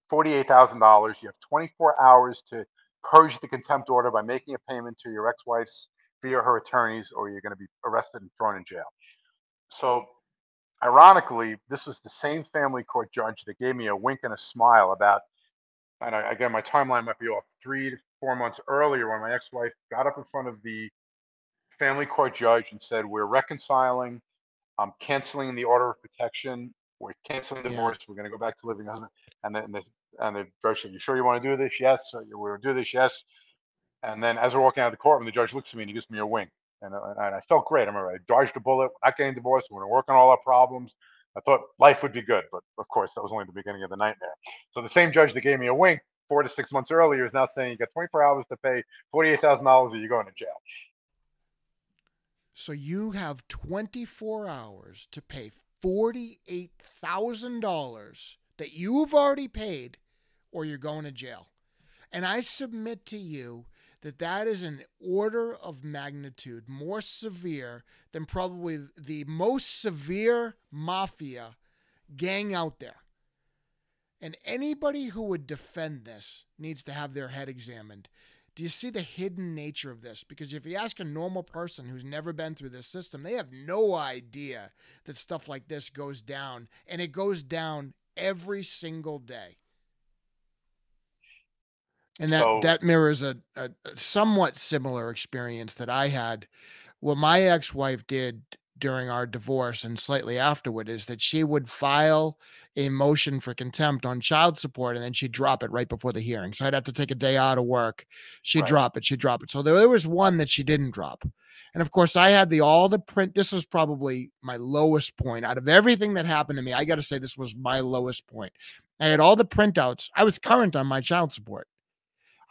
$48,000. You have 24 hours to purge the contempt order by making a payment to your ex-wife's via her attorneys, or you're going to be arrested and thrown in jail." So, ironically, this was the same family court judge that gave me a wink and a smile about, and again, my timeline might be off, 3 to 4 months earlier when my ex-wife got up in front of the family court judge and said, "We're reconciling. I'm canceling the order of protection. We're canceling the Yeah. divorce. We're going to go back to living husband." And the judge said, "You sure you want to do this?" "Yes." "So we'll do this." "Yes." And then as we're walking out of the courtroom, the judge looks at me and he gives me a wink. And I felt great. I remember I dodged a bullet. We're not getting divorced. We're going to work on all our problems. I thought life would be good. But of course, that was only the beginning of the nightmare. So the same judge that gave me a wink 4 to 6 months earlier is now saying you got 24 hours to pay $48,000 or you're going to jail. So you have 24 hours to pay $48,000 that you've already paid, or you're going to jail. And I submit to you that that is an order of magnitude more severe than probably the most severe mafia gang out there. And anybody who would defend this needs to have their head examined. Do you see the hidden nature of this? Because if you ask a normal person who's never been through this system, they have no idea that stuff like this goes down. And it goes down every single day. And So that mirrors a somewhat similar experience that I had. What my ex-wife did during our divorce and slightly afterward is that she would file a motion for contempt on child support, and then she'd drop it right before the hearing. So I'd have to take a day out of work. She'd right. drop it. She'd drop it. So there was one that she didn't drop. And of course, I had all the print. This was probably my lowest point out of everything that happened to me. I got to say, this was my lowest point. I had all the printouts. I was current on my child support.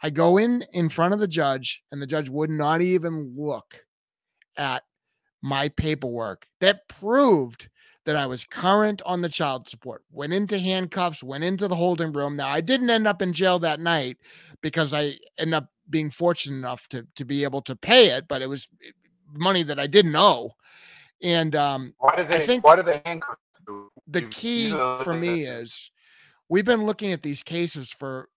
I go in front of the judge, and the judge would not even look at my paperwork that proved that I was current on the child support. Went into handcuffs, went into the holding room. Now, I didn't end up in jail that night because I ended up being fortunate enough to be able to pay it, but it was money that I didn't owe. And Why do I they think why do they handcuff you? the These key are for me is we've been looking at these cases for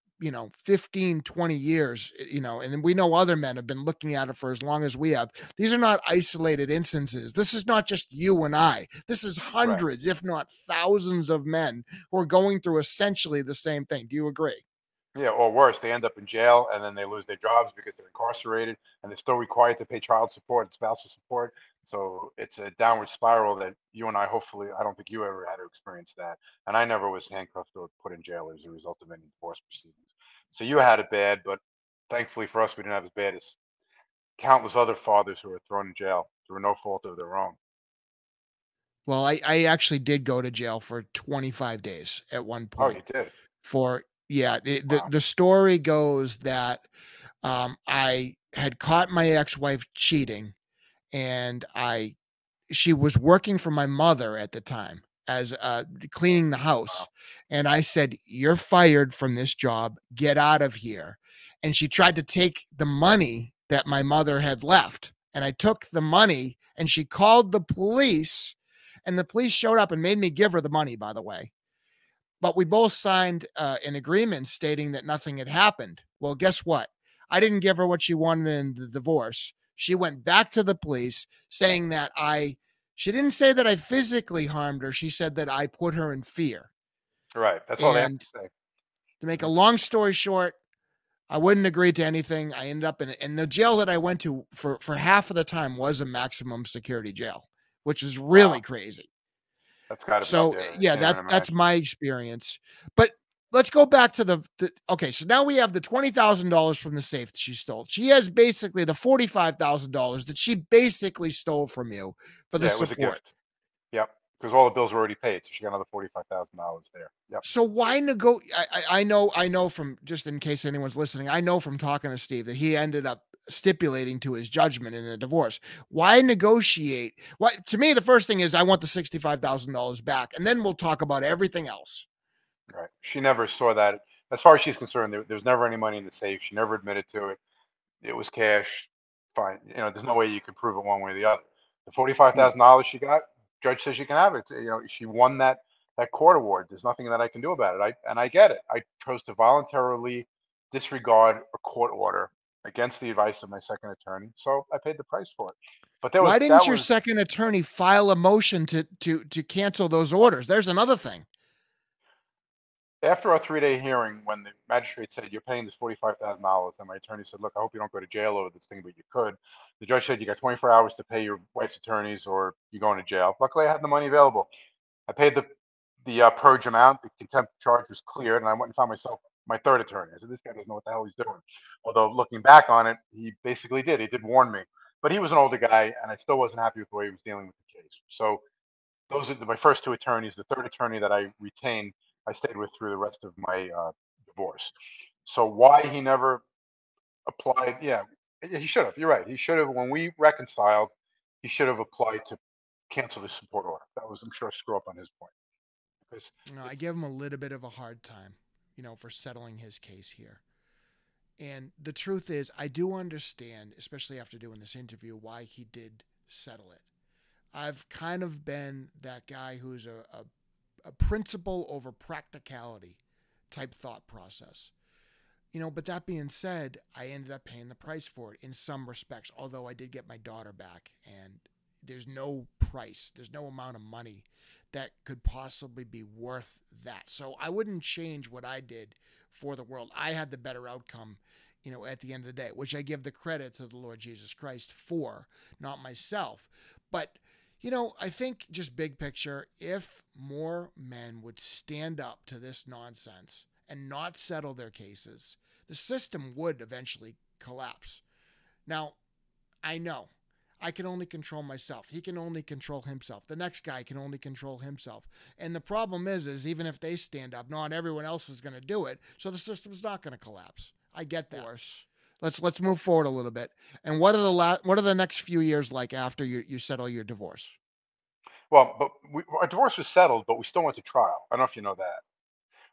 15, 20 years, and we know other men have been looking at it for as long as we have. These are not isolated instances. This is not just you and I. This is right. hundreds, if not thousands of men who are going through essentially the same thing. Do you agree? Yeah, or worse, they end up in jail and then they lose their jobs because they're incarcerated and they're still required to pay child support and spousal support. So it's a downward spiral that you and I, hopefully, I don't think you ever had to experience that. And I never was handcuffed or put in jail as a result of any divorce proceedings. So you had it bad, but thankfully for us, we didn't have as bad as countless other fathers who were thrown in jail through no fault of their own. Well, I actually did go to jail for 25 days at one Oh, point you did? for Yeah, Wow. the story goes that I had caught my ex-wife cheating, and she was working for my mother at the time as cleaning the Wow. house, and I said, "You're fired from this job. Get out of here." And she tried to take the money that my mother had left, and I took the money, and she called the police, and the police showed up and made me give her the money, by the way. But we both signed an agreement stating that nothing had happened. Well, guess what? I didn't give her what she wanted in the divorce. She went back to the police saying that she didn't say that I physically harmed her. She said that I put her in fear. Right. That's all they have And to say. to make a Mhm. long story short, I wouldn't agree to anything. I ended up in the jail that I went to for half of the time was a maximum security jail, which is really Wow. crazy. That's got to be So, scary. I yeah, can't even that's imagine. my experience. But let's go back to the okay, so now we have the $20,000 from the safe that she stole. She has basically the $45,000 that she basically stole from you for the Yeah, it was a support. gift. Yep. Because all the bills were already paid, so she got another $45,000 there. Yep. So why I know from, just in case anyone's listening, I know from talking to Steve that he ended up stipulating to his judgment in a divorce. Why negotiate? What to me, the first thing is I want the $65,000 back, and then we'll talk about everything else. Right. She never saw that. As far as she's concerned, there was never any money in the safe. She never admitted to it. It was cash. Fine. There's no way you can prove it one way or the other. The forty-five Yeah. thousand dollars she got, judge says she can have it. She won that court award. There's nothing that I can do about it. I get it. I chose to voluntarily disregard a court order against the advice of my second attorney, so I paid the price for it. But Why that didn't your was second attorney file a motion to cancel those orders? There's another thing. after our 3-day hearing when the magistrate said you're paying this $45,000, and my attorney said, look, I hope you don't go to jail over this thing, but you could. The judge said you got 24 hours to pay your wife's attorneys or you're going to jail. Luckily, I had the money available. I paid the purge amount. The contempt charge was cleared, and I went and found myself my third attorney. I said, this guy doesn't know what the hell he's doing. Although looking back on it, he basically did. He did warn me, but he was an older guy, and I still wasn't happy with the way he was dealing with the case. So those are my first two attorneys. The third attorney that I retained, I stayed with through the rest of my divorce. So why he never applied? Yeah, he should have. You're right. He should have. When we reconciled, he should have applied to cancel the support order. That was, I'm sure, a screw up on his point. Because I give him a little bit of a hard time, for settling his case here. And the truth is, I do understand, especially after doing this interview, why he did settle it. I've kind of been that guy who's a principle over practicality type thought process. But that being said, I ended up paying the price for it in some respects, although I did get my daughter back, and there's no price, there's no amount of money that could possibly be worth that. So I wouldn't change what I did for the world. I had the better outcome, at the end of the day, which I give the credit to the Lord Jesus Christ for, not myself. But, I think just big picture, if more men would stand up to this nonsense and not settle their cases, the system would eventually collapse. Now, I know I can only control myself. He can only control himself. The next guy can only control himself. And the problem is even if they stand up, not everyone else is going to do it. So the system's not going to collapse. I get that. Let's move forward a little bit. And what are the next few years like after you settle your divorce? well, but our divorce was settled, but we still went to trial. I don't know if you know that.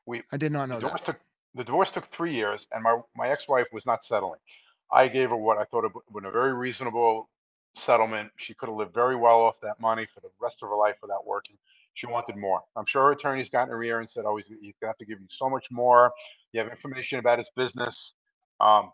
We I did not the know that. divorce took the divorce took 3 years, and my ex-wife was not settling. I gave her what I thought was a very reasonable settlement. She could have lived very well off that money for the rest of her life without working. She wanted more. I'm sure her attorneys got in her ear and said, "Oh, he's gonna have to give you so much more. You have information about his business." Um,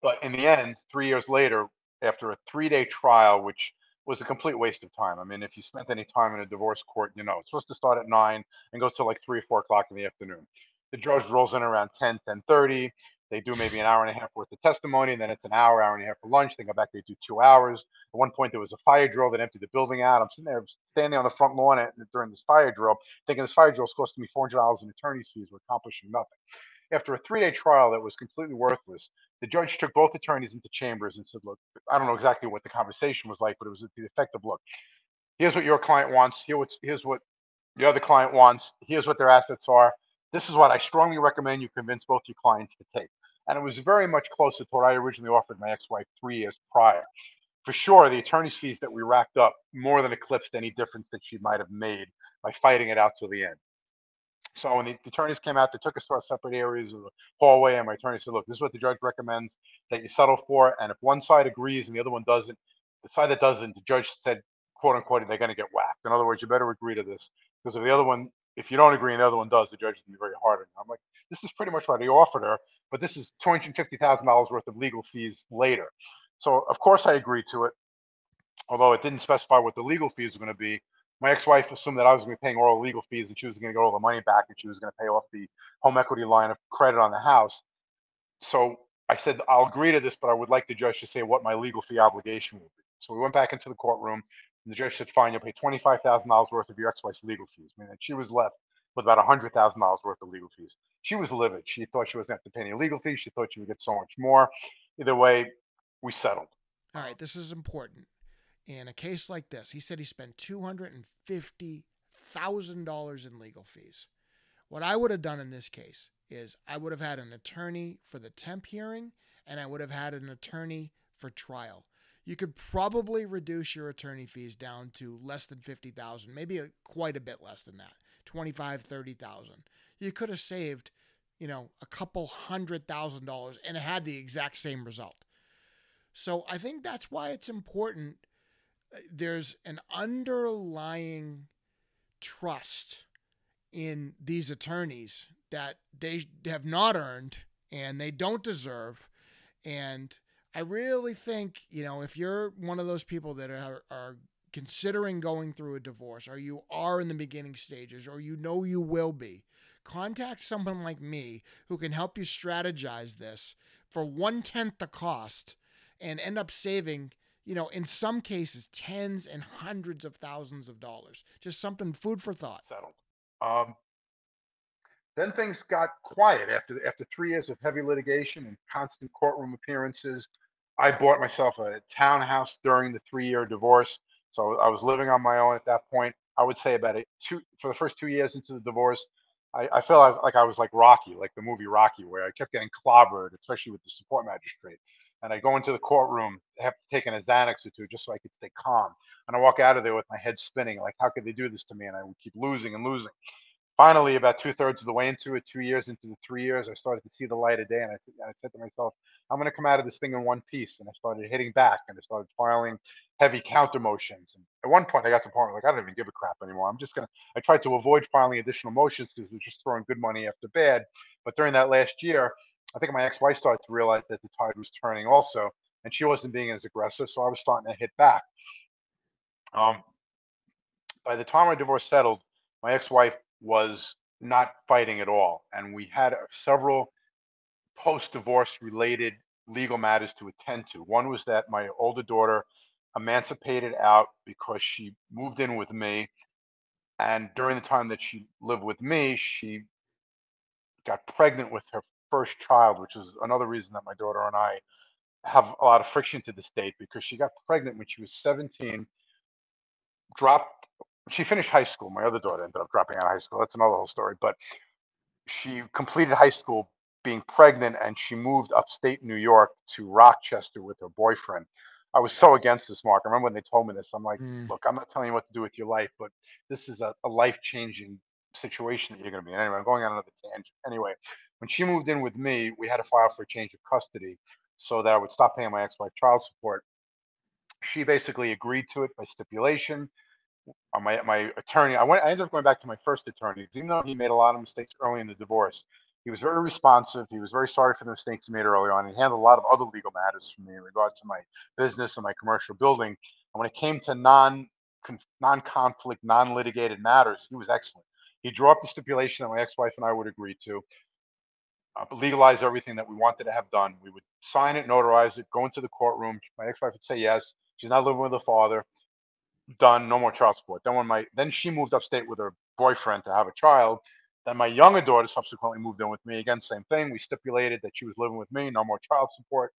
but in the end, 3 years later, after a 3-day trial, which was a complete waste of time. I mean, if you spent any time in a divorce court, it's supposed to start at 9 and go till like 3 or 4 o'clock in the afternoon. The judge rolls in around 10:30. They do maybe an hour and a half worth of testimony, and then it's an hour and a half for lunch. They go back, they do 2 hours. At one point, there was a fire drill that emptied the building out. I'm sitting there, standing on the front lawn during this fire drill, thinking this fire drill is costing me $400 in attorney's fees. We're accomplishing nothing. After a 3-day trial that was completely worthless, the judge took both attorneys into chambers and said, look, I don't know exactly what the conversation was like, but it was the effect of, look, here's what your client wants. Here's what the other client wants. Here's what their assets are. This is what I strongly recommend you convince both your clients to take. And it was very much closer to what I originally offered my ex-wife 3 years prior. For sure, the attorney's fees that we racked up more than eclipsed any difference that she might have made by fighting it out till the end. So when the attorneys came out, they took us to our separate areas of the hallway, and my attorney said, "Look, this is what the judge recommends that you settle for, and if one side agrees and the other one doesn't, the side that doesn't, the judge said, quote unquote, they're going to get whacked. In other words, you better agree to this because if the other one, if you don't agree and the other one does, the judge is going to be very hard on you." I'm like, this is pretty much what he offered her, but this is $250,000 worth of legal fees later. So of course I agreed to it, although it didn't specify what the legal fees were going to be. My ex-wife assumed that I was going to be paying all the legal fees and she was going to get all the money back and she was going to pay off the home equity line of credit on the house. So I said, I'll agree to this, but I would like the judge to say what my legal fee obligation will be. So we went back into the courtroom and the judge said, fine, you'll pay $25,000 worth of your ex-wife's legal fees. I mean, she was left with about $100,000 worth of legal fees. She was livid. She thought she wasn't going to have to pay any legal fees. She thought she would get so much more. Either way, we settled. All right, this is important. In a case like this, he said he spent $250,000 in legal fees. What I would have done in this case is I would have had an attorney for the temp hearing and I would have had an attorney for trial. You could probably reduce your attorney fees down to less than $50,000, maybe quite a bit less than that, $25,000, $30,000. You could have saved, a couple $100,000 and it had the exact same result. So I think that's why it's important. There's an underlying trust in these attorneys that they have not earned and they don't deserve. And I really think, if you're one of those people that are considering going through a divorce, or you are in the beginning stages, or you will be, contact someone like me who can help you strategize this for 1/10 the cost and end up saving, in some cases, tens and hundreds of thousands of dollars. Just something, food for thought. Settled. Then things got quiet after 3 years of heavy litigation and constant courtroom appearances. I bought myself a townhouse during the 3-year divorce, so I was living on my own at that point. I would say for the first 2 years into the divorce, I felt like I was like Rocky, like the movie Rocky, where I kept getting clobbered, especially with the support magistrate. And I go into the courtroom, have taken a Xanax or two just so I could stay calm. And I walk out of there with my head spinning, like, how could they do this to me? And I would keep losing and losing. Finally, about 2/3 of the way into it, 2 years into the 3 years, I started to see the light of day, and I said to myself, "I'm going to come out of this thing in one piece." And I started hitting back, and I started filing heavy counter motions. And at one point, I got to the point where like I don't even give a crap anymore. I tried to avoid filing additional motions because it was just throwing good money after bad. But during that last year, I think my ex-wife started to realize that the tide was turning also, and she wasn't being as aggressive, so I was starting to hit back. By the time our divorce settled, my ex-wife was not fighting at all, and we had several post-divorce related legal matters to attend to. One was that my older daughter emancipated out because she moved in with me, and during the time that she lived with me, she got pregnant with her first child, which is another reason that my daughter and I have a lot of friction to this date because she got pregnant when she was 17, dropped she finished high school. My other daughter ended up dropping out of high school. That's another whole story. But she completed high school being pregnant and she moved upstate New York to Rochester with her boyfriend. I was so against this, Mark. I remember when they told me this. I'm like, look, I'm not telling you what to do with your life, but this is a life changing situation that you're going to be in. Anyway, I'm going on another tangent. Anyway, when she moved in with me, we had to file for a change of custody so that I would stop paying my ex wife child support. She basically agreed to it by stipulation. My attorney, I ended up going back to my first attorney, even though he made a lot of mistakes early in the divorce. He was very responsive. He was very sorry for the mistakes he made early on. He handled a lot of other legal matters for me in regard to my business and my commercial building. And when it came to non-conflict, non-litigated matters, he was excellent. He drew up the stipulation that my ex-wife and I would agree to, legalize everything that we wanted to have done. We would sign it, notarize it, go into the courtroom. My ex-wife would say yes. She's not living with her father. Done. No more child support. Then she moved upstate with her boyfriend to have a child. Then my younger daughter subsequently moved in with me. Again, same thing. We stipulated that she was living with me, no more child support.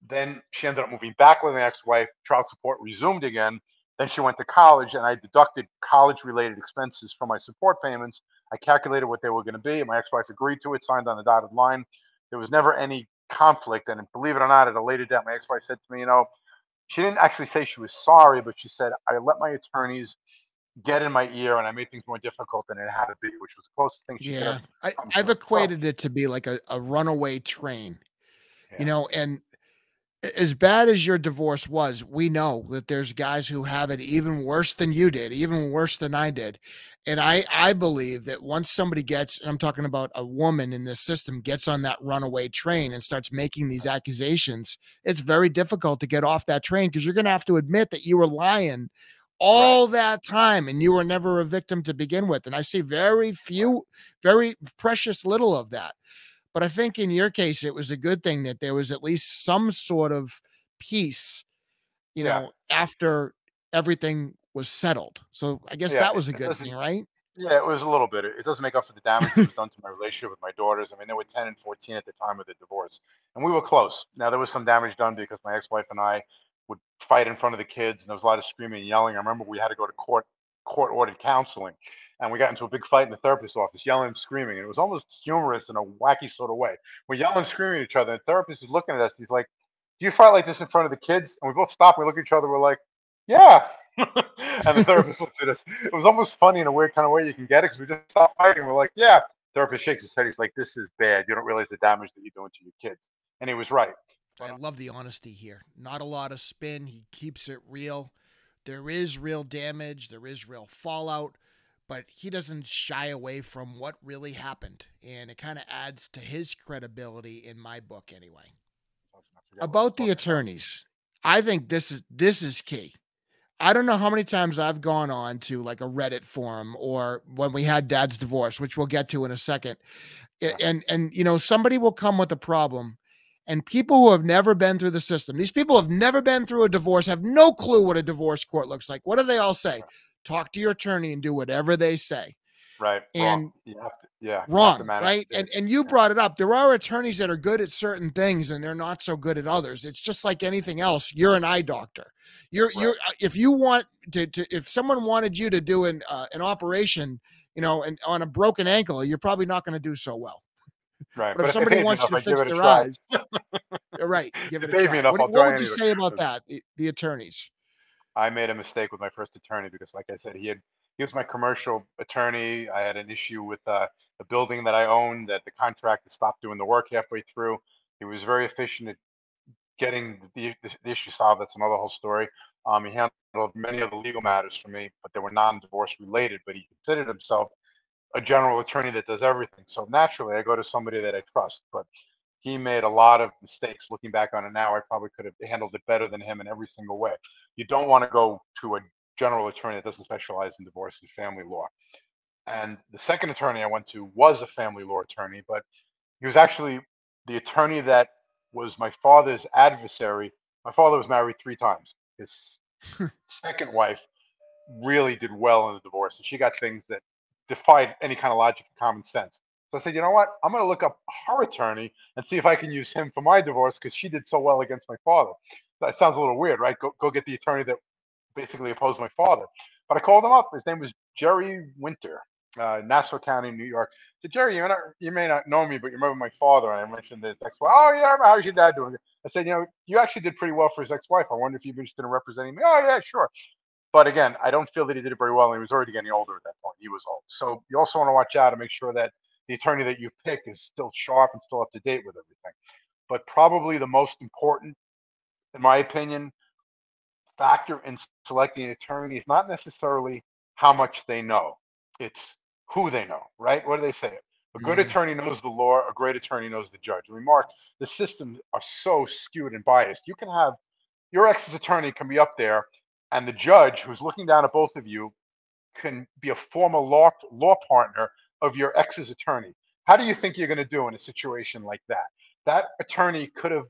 Then she ended up moving back with my ex-wife. Child support resumed again. Then she went to college, and I deducted college-related expenses from my support payments. I calculated what they were going to be, and my ex-wife agreed to it, signed on the dotted line. There was never any conflict. And believe it or not, at a later date, my ex-wife said to me, she didn't actually say she was sorry, but she said, I let my attorneys get in my ear and I made things more difficult than it had to be, which was the closest thing she could Yeah. have come to I've it. So, equated it to be like a runaway train, yeah, and as bad as your divorce was, we know that there's guys who have it even worse than you did, even worse than I did. And I believe that once somebody gets, and I'm talking about a woman in this system, gets on that runaway train and starts making these accusations, it's very difficult to get off that train because you're going to have to admit that you were lying right, all that time and you were never a victim to begin with. And I see very right. few, very precious little of that. But I think in your case, it was a good thing that there was at least some sort of peace, Yeah, after everything was settled. So I guess yeah. that was a It good doesn't. thing, right? Yeah, it was a little bit. It doesn't make up for the damage that was done to my relationship with my daughters. I mean, they were 10 and 14 at the time of the divorce, and we were close. Now, there was some damage done because my ex-wife and I would fight in front of the kids, and there was a lot of screaming and yelling. I remember we had to go to court-ordered counseling, and we got into a big fight in the therapist's office, yelling and screaming. And it was almost humorous in a wacky sort of way. We're yelling and screaming at each other, and the therapist is looking at us. He's like, "Do you fight like this in front of the kids?" And we both stop. We look at each other. We're like, "Yeah." And the therapist looks at us. It was almost funny in a weird kind of way you can get it because we just stopped fighting. We're like, yeah. Therapist shakes his head. He's like, this is bad. You don't realize the damage that you're doing to your kids. And he was right. I But love the honesty here. Not a lot of spin. He keeps it real. There is real damage, there is real fallout, but he doesn't shy away from what really happened. And it kind of adds to his credibility in my book anyway. I forget what About we're the talking about. attorneys, I think this is key. I don't know how many times I've gone on to like a Reddit forum or when we had dad's divorce, which we'll get to in a second. Yeah, And somebody will come with a problem, and people who have never been through the system, these people have never been through a divorce, have no clue what a divorce court looks like. What do they all say? yeah. Talk to your attorney and do whatever they say. Right. Wrong. And You have to wrong, manage right? the And kids. and you Yeah. brought it up. There are attorneys that are good at certain things and they're not so good at others. It's just like anything else. You're an eye doctor. You're Right. if you want to if someone wanted you to do an operation, and on a broken ankle, you're probably not going to do so well. Right. But if But if they somebody paid me wants enough, you to I'd give fix it a their try. eyes, you're right. Give If it a they paid me try. enough, I'll What try would you anything. say about that? The attorneys. I made a mistake with my first attorney because, like I said, he was my commercial attorney. I had an issue with a building that I owned that the contractor stopped doing the work halfway through. He was very efficient at getting the issue solved. That's another whole story. He handled many of the legal matters for me, but they were non-divorce related. But he considered himself a general attorney that does everything. So naturally, I go to somebody that I trust. But he made a lot of mistakes. Looking back on it now, I probably could have handled it better than him in every single way. You don't want to go to a general attorney that doesn't specialize in divorce and family law. And the second attorney I went to was a family law attorney, but he was actually the attorney that was my father's adversary. My father was married 3 times. His second wife really did well in the divorce, and she got things that defied any kind of logic and common sense. So I said, you know what? I'm going to look up her attorney and see if I can use him for my divorce because she did so well against my father. That sounds a little weird, right? Go get the attorney that basically opposed my father. But I called him up. His name was Jerry Winter, Nassau County, New York. I said, Jerry, you may not know me, but you remember my father. And I mentioned his ex-wife. Oh, yeah, how's your dad doing? I said, you actually did pretty well for his ex-wife. I wonder if you'd be interested in representing me. Oh, yeah, sure. But again, I don't feel that he did it very well. And he was already getting older at that point. He was old. So you also want to watch out and make sure that the attorney that you pick is still sharp and still up to date with everything. But probably the most important, in my opinion, factor in selecting an attorney is not necessarily how much they know. It's who they know, right? What do they say? A good Mm, attorney knows the law. A great attorney knows the judge. I mean, Mark, the systems are so skewed and biased. You can have your ex's attorney can be up there, and the judge who's looking down at both of you can be a former law partner of your ex's attorney. How do you think you're going to do in a situation like that? That attorney could have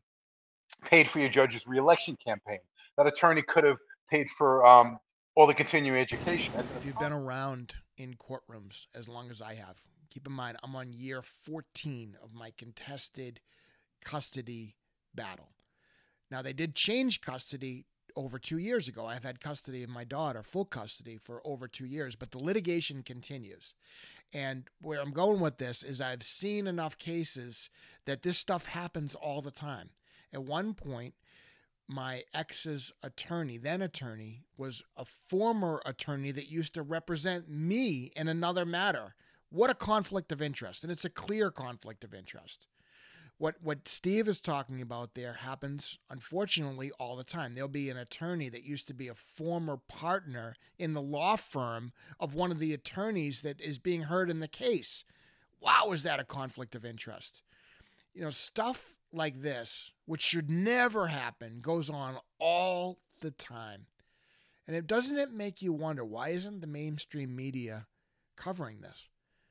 paid for your judge's reelection campaign. That attorney could have paid for all the continuing education. As an if you've been attorney, around in courtrooms as long as I have, keep in mind I'm on year 14 of my contested custody battle. Now they did change custody over 2 years ago. I've had custody of my daughter, full custody, for over 2 years, but the litigation continues. And where I'm going with this is I've seen enough cases that this stuff happens all the time. At one point, my ex's attorney, then attorney, was a former attorney that used to represent me in another matter. What a conflict of interest. And it's a clear conflict of interest. What Steve is talking about there happens, unfortunately, all the time. There'll be an attorney that used to be a former partner in the law firm of one of the attorneys that is being heard in the case. Wow, is that a conflict of interest? Stuff like this, which should never happen, goes on all the time. And doesn't it make you wonder, why isn't the mainstream media covering this?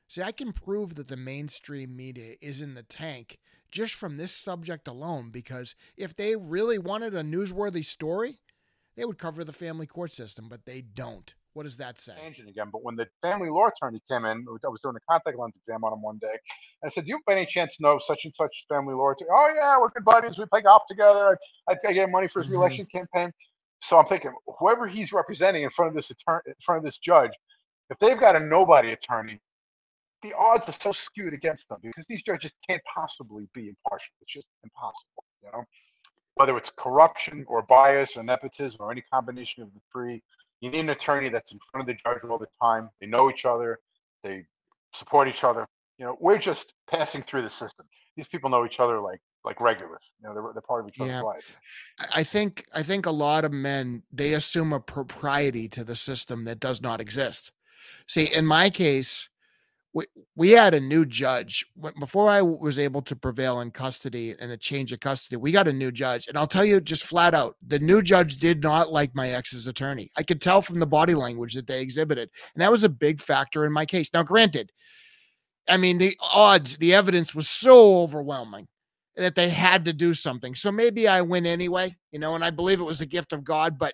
See, I can prove that the mainstream media is in the tank just from this subject alone, because if they really wanted a newsworthy story, they would cover the family court system, but they don't. What does that say? Tangent again, but when the family law attorney came in, I was doing a contact lens exam on him one day. And I said, "Do you by any chance know such and such family law attorney?" "Oh yeah, we're good buddies. We play golf together. I get money for his reelection campaign." So I'm thinking, whoever he's representing in front of this judge, if they've got a nobody attorney, the odds are so skewed against them because these judges can't possibly be impartial. It's just impossible. Whether it's corruption or bias or nepotism or any combination of the three, you need an attorney that's in front of the judge all the time. They know each other. They support each other. We're just passing through the system. These people know each other like regulars. They're part of each other's lives. I think a lot of men, they assume a propriety to the system that does not exist. See, in my case, we had a new judge before I was able to prevail in custody and a change of custody. We got a new judge, and I'll tell you just flat out, the new judge did not like my ex's attorney. I could tell from the body language that they exhibited, and that was a big factor in my case. Now, granted, I mean, the evidence was so overwhelming that they had to do something. So maybe I win anyway, and I believe it was a gift of God, but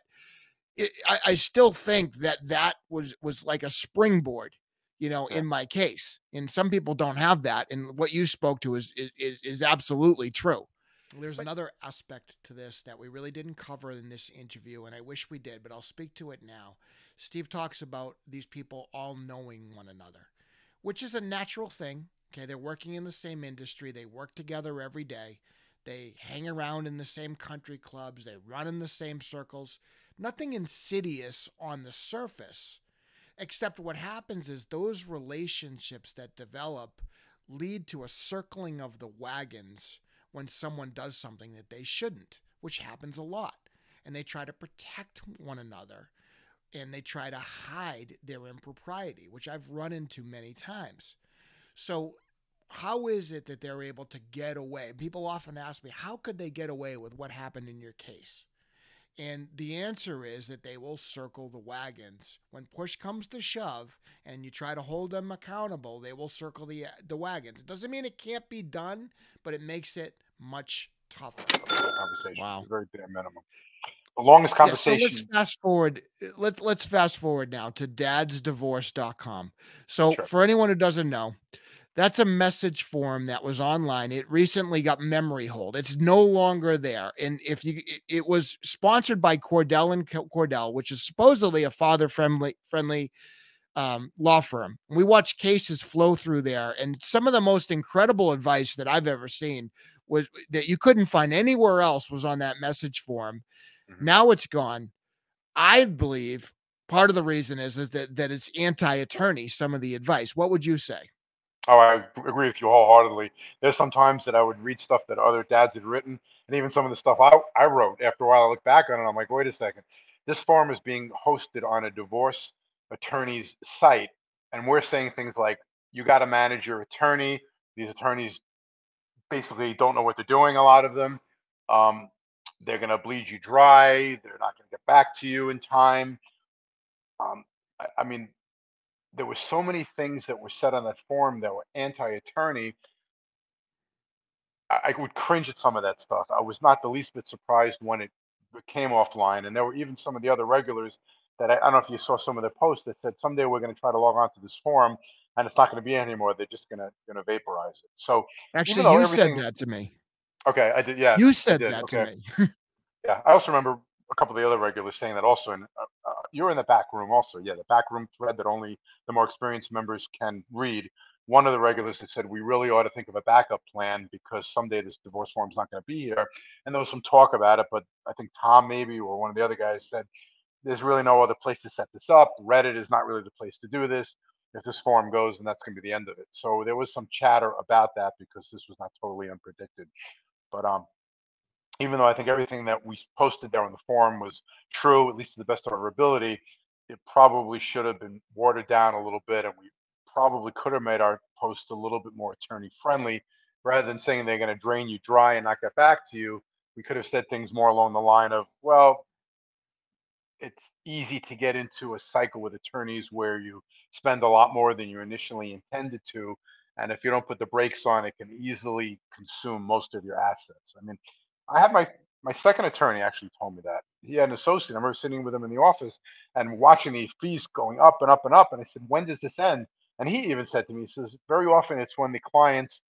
I still think that was like a springboard, in my case. And some people don't have that. And what you spoke to is absolutely true. There's another aspect to this that we really didn't cover in this interview, and I wish we did, but I'll speak to it now. Steve talks about these people all knowing one another, which is a natural thing. Okay, they're working in the same industry. They work together every day. They hang around in the same country clubs. They run in the same circles. Nothing insidious on the surface, except what happens is those relationships that develop lead to a circling of the wagons when someone does something that they shouldn't, which happens a lot. And they try to protect one another, and they try to hide their impropriety, which I've run into many times. So how is it that they're able to get away? People often ask me, how could they get away with what happened in your case? And the answer is that they will circle the wagons. When push comes to shove and you try to hold them accountable, they will circle the wagons. It doesn't mean it can't be done, but it makes it much tougher. Conversation. Wow. Very bare minimum. The longest conversation. Yeah, so let's fast forward. Let's fast forward now to dadsdivorce.com. So Sure. For anyone who doesn't know, that's a message form that was online. It recently got memory hold. It's no longer there. And it was sponsored by Cordell and Cordell, which is supposedly a father-friendly law firm. And we watch cases flow through there. And some of the most incredible advice that I've ever seen was that you couldn't find anywhere else was on that message form. Mm-hmm. Now it's gone. I believe part of the reason is that it's anti-attorney, some of the advice. What would you say? Oh, I agree with you wholeheartedly. There's some times that I would read stuff that other dads had written, and even some of the stuff I wrote. After a while, I look back on it, I'm like, wait a second. This forum is being hosted on a divorce attorney's site, and we're saying things like, you got to manage your attorney. These attorneys basically don't know what they're doing, a lot of them. They're going to bleed you dry. They're not going to get back to you in time. I mean, there were so many things that were said on that forum that were anti-attorney. I would cringe at some of that stuff. I was not the least bit surprised when it came offline. And there were even some of the other regulars that I don't know if you saw some of the posts that said someday we're going to try to log on to this forum and it's not going to be anymore. They're just going to vaporize it. So actually, you said that to me. Okay, I did. Yeah, you said that to me. Yeah, I also remember a couple of the other regulars saying that also. And you're in the back room also. Yeah, the back room thread that only the more experienced members can read. One of the regulars had said we really ought to think of a backup plan because someday this divorce form's not going to be here. And there was some talk about it, but I think Tom maybe or one of the other guys said there's really no other place to set this up. Reddit is not really the place to do this. If this forum goes, then that's going to be the end of it. So there was some chatter about that because this was not totally unpredicted. But even though I think everything that we posted there on the forum was true, at least to the best of our ability, it probably should have been watered down a little bit, and we probably could have made our post a little bit more attorney friendly. Rather than saying they're going to drain you dry and not get back to you, we could have said things more along the line of, well, it's easy to get into a cycle with attorneys where you spend a lot more than you initially intended to. And if you don't put the brakes on, it can easily consume most of your assets. I mean, I had my second attorney actually told me that. He had an associate. I remember sitting with him in the office and watching the fees going up and up and up. And I said, when does this end? And he even said to me, he says, very often it's when the clients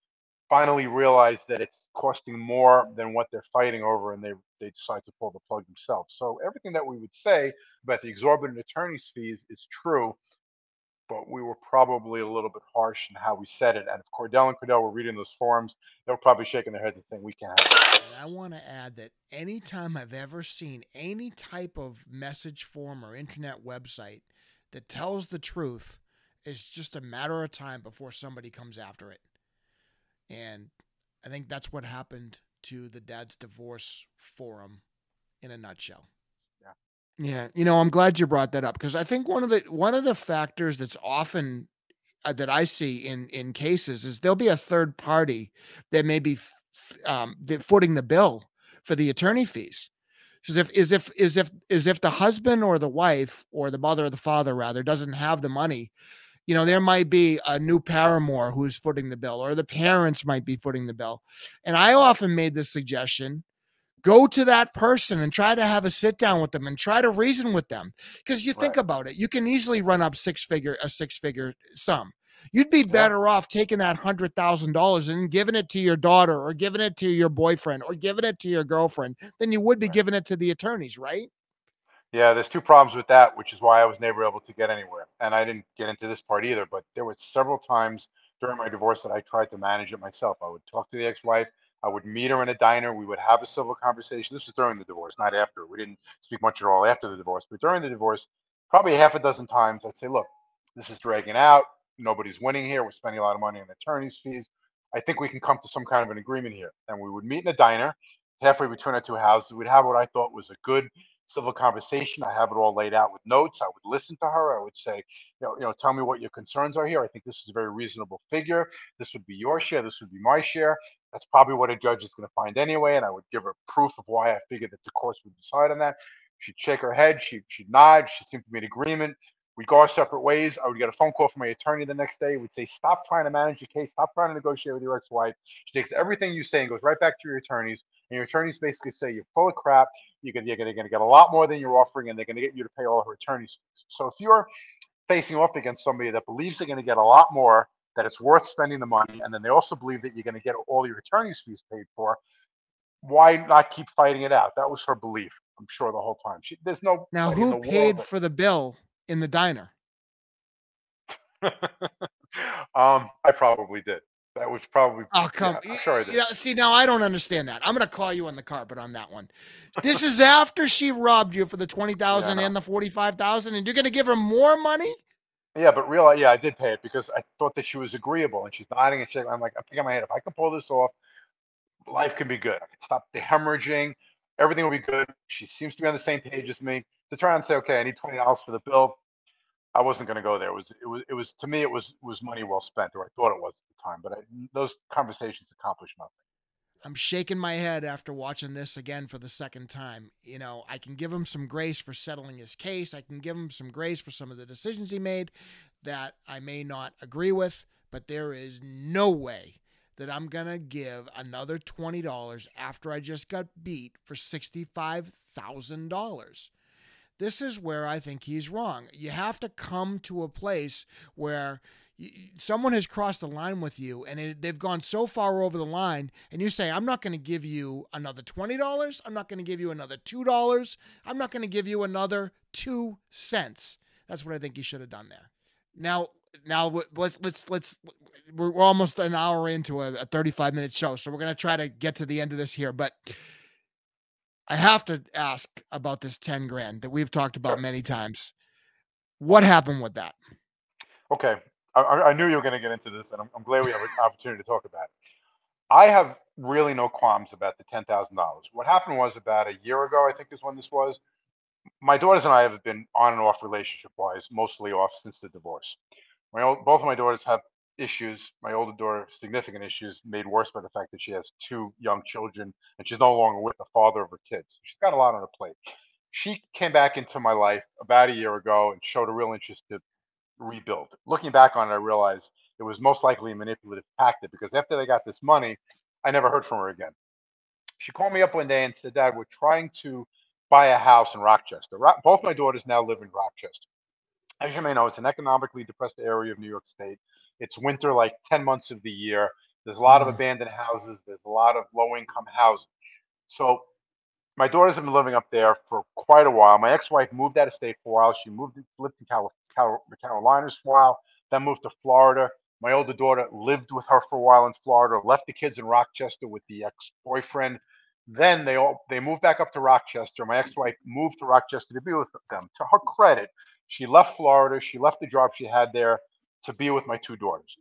finally realize that it's costing more than what they're fighting over, and they decide to pull the plug themselves. So everything that we would say about the exorbitant attorney's fees is true, but we were probably a little bit harsh in how we said it. And if Cordell and Cordell were reading those forums, they were probably shaking their heads and saying, we can't have it. And I want to add that anytime I've ever seen any type of message form or internet website that tells the truth, it's just a matter of time before somebody comes after it. And I think that's what happened to the Dad's Divorce forum in a nutshell. Yeah. I'm glad you brought that up because I think one of the factors that's often that I see in cases is there'll be a third party that may be footing the bill for the attorney fees. As if the husband or the wife or the mother or the father rather doesn't have the money, there might be a new paramour who's footing the bill, or the parents might be footing the bill. And I often made this suggestion: go to that person and try to have a sit down with them and try to reason with them. Because you think about it, you can easily run up a six-figure sum. You'd be better off taking that $100,000 and giving it to your daughter or giving it to your boyfriend or giving it to your girlfriend than you would be giving it to the attorneys, right? Yeah, there's two problems with that, which is why I was never able to get anywhere. And I didn't get into this part either, but there were several times during my divorce that I tried to manage it myself. I would talk to the ex-wife. I would meet her in a diner. We would have a civil conversation. This was during the divorce, not after. We didn't speak much at all after the divorce, but during the divorce, probably half a dozen times, I'd say, look, this is dragging out. Nobody's winning here. We're spending a lot of money on attorney's fees. I think we can come to some kind of an agreement here. And we would meet in a diner halfway between our two houses. We'd have what I thought was a good civil conversation. I have it all laid out with notes. I would listen to her. I would say, tell me what your concerns are here. I think this is a very reasonable figure. This would be your share. This would be my share. That's probably what a judge is going to find anyway. And I would give her proof of why I figured that the courts would decide on that. She'd shake her head. She'd nod. She seemed to be in agreement. We'd go our separate ways. I would get a phone call from my attorney the next day. He would say, stop trying to manage the case. Stop trying to negotiate with your ex-wife. She takes everything you say and goes right back to your attorneys. And your attorneys basically say, you're full of crap. You're going to get a lot more than you're offering, and they're going to get you to pay all her attorney's fees. So if you're facing off against somebody that believes they're going to get a lot more, that it's worth spending the money, and then they also believe that you're going to get all your attorney's fees paid for, why not keep fighting it out? That was her belief, I'm sure, the whole time. There's no Now, who paid for the bill in the diner? I probably did. That was probably. Oh, come. Yeah, I'm sure I did. See, now I don't understand that. I'm going to call you on the carpet on that one. This is after she robbed you for the $20,000 and the $45,000, and you're going to give her more money? Yeah, but I did pay it because I thought that she was agreeable, and she's nodding and shaking. I'm thinking in my head, if I can pull this off, life can be good. I can stop the hemorrhaging. Everything will be good. She seems to be on the same page as me. To try and say, okay, I need $20 for the bill. I wasn't going to go there. It was to me, it was money well spent, or I thought it was at the time. But those conversations accomplished nothing. I'm shaking my head after watching this again for the second time. I can give him some grace for settling his case. I can give him some grace for some of the decisions he made that I may not agree with, but there is no way that I'm going to give another $20 after I just got beat for $65,000. This is where I think he's wrong. You have to come to a place where someone has crossed the line with you, and they've gone so far over the line, and you say, I'm not going to give you another $20. I'm not going to give you another $2. I'm not going to give you another 2 cents. That's what I think you should have done there. Now let's we're almost an hour into a 35-minute show, so we're going to try to get to the end of this here, but I have to ask about this 10 grand that we've talked about many times. What happened with that? Okay. I knew you were going to get into this, and I'm glad we have an opportunity to talk about it. I have really no qualms about the $10,000. What happened was about a year ago, I think is when this was. My daughters and I have been on and off relationship-wise, mostly off since the divorce. Both of my daughters have issues. My older daughter, significant issues, made worse by the fact that she has 2 young children, and she's no longer with the father of her kids. She's got a lot on her plate. She came back into my life about a year ago and showed a real interest to rebuild. Looking back on it, I realized it was most likely a manipulative tactic because after they got this money, I never heard from her again. She called me up one day and said, Dad, we're trying to buy a house in Rochester. Both my daughters now live in Rochester. As you may know, it's an economically depressed area of New York State. It's winter like 10 months of the year. There's a lot of abandoned houses. There's a lot of low-income housing. So my daughters have been living up there for quite a while. My ex-wife moved out of state for a while. She lived in the Carolinas for a while, then moved to Florida. My older daughter lived with her for a while in Florida, left the kids in Rochester with the ex-boyfriend. Then they moved back up to Rochester. My ex-wife moved to Rochester to be with them. To her credit, she left Florida. She left the job she had there to be with my 2 daughters.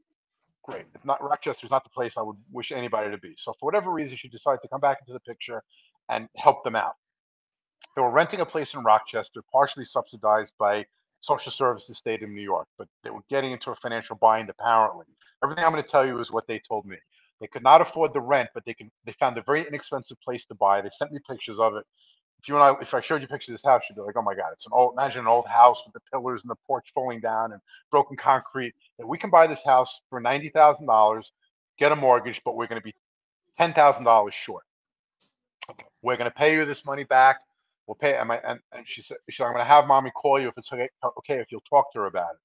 Great. If not, Rochester's not the place I would wish anybody to be. So for whatever reason, she decided to come back into the picture and help them out. They were renting a place in Rochester, partially subsidized by social services state of New York, but they were getting into a financial bind apparently. Everything I'm going to tell you is what they told me. They could not afford the rent, but they found a very inexpensive place to buy. They sent me pictures of it. If I showed you pictures of this house, you'd be like, oh my God, imagine an old house with the pillars and the porch falling down and broken concrete. And we can buy this house for $90,000, get a mortgage, but we're going to be $10,000 short. Okay. We're going to pay you this money back. We'll pay. And she said, I'm going to have mommy call you if it's okay if you'll talk to her about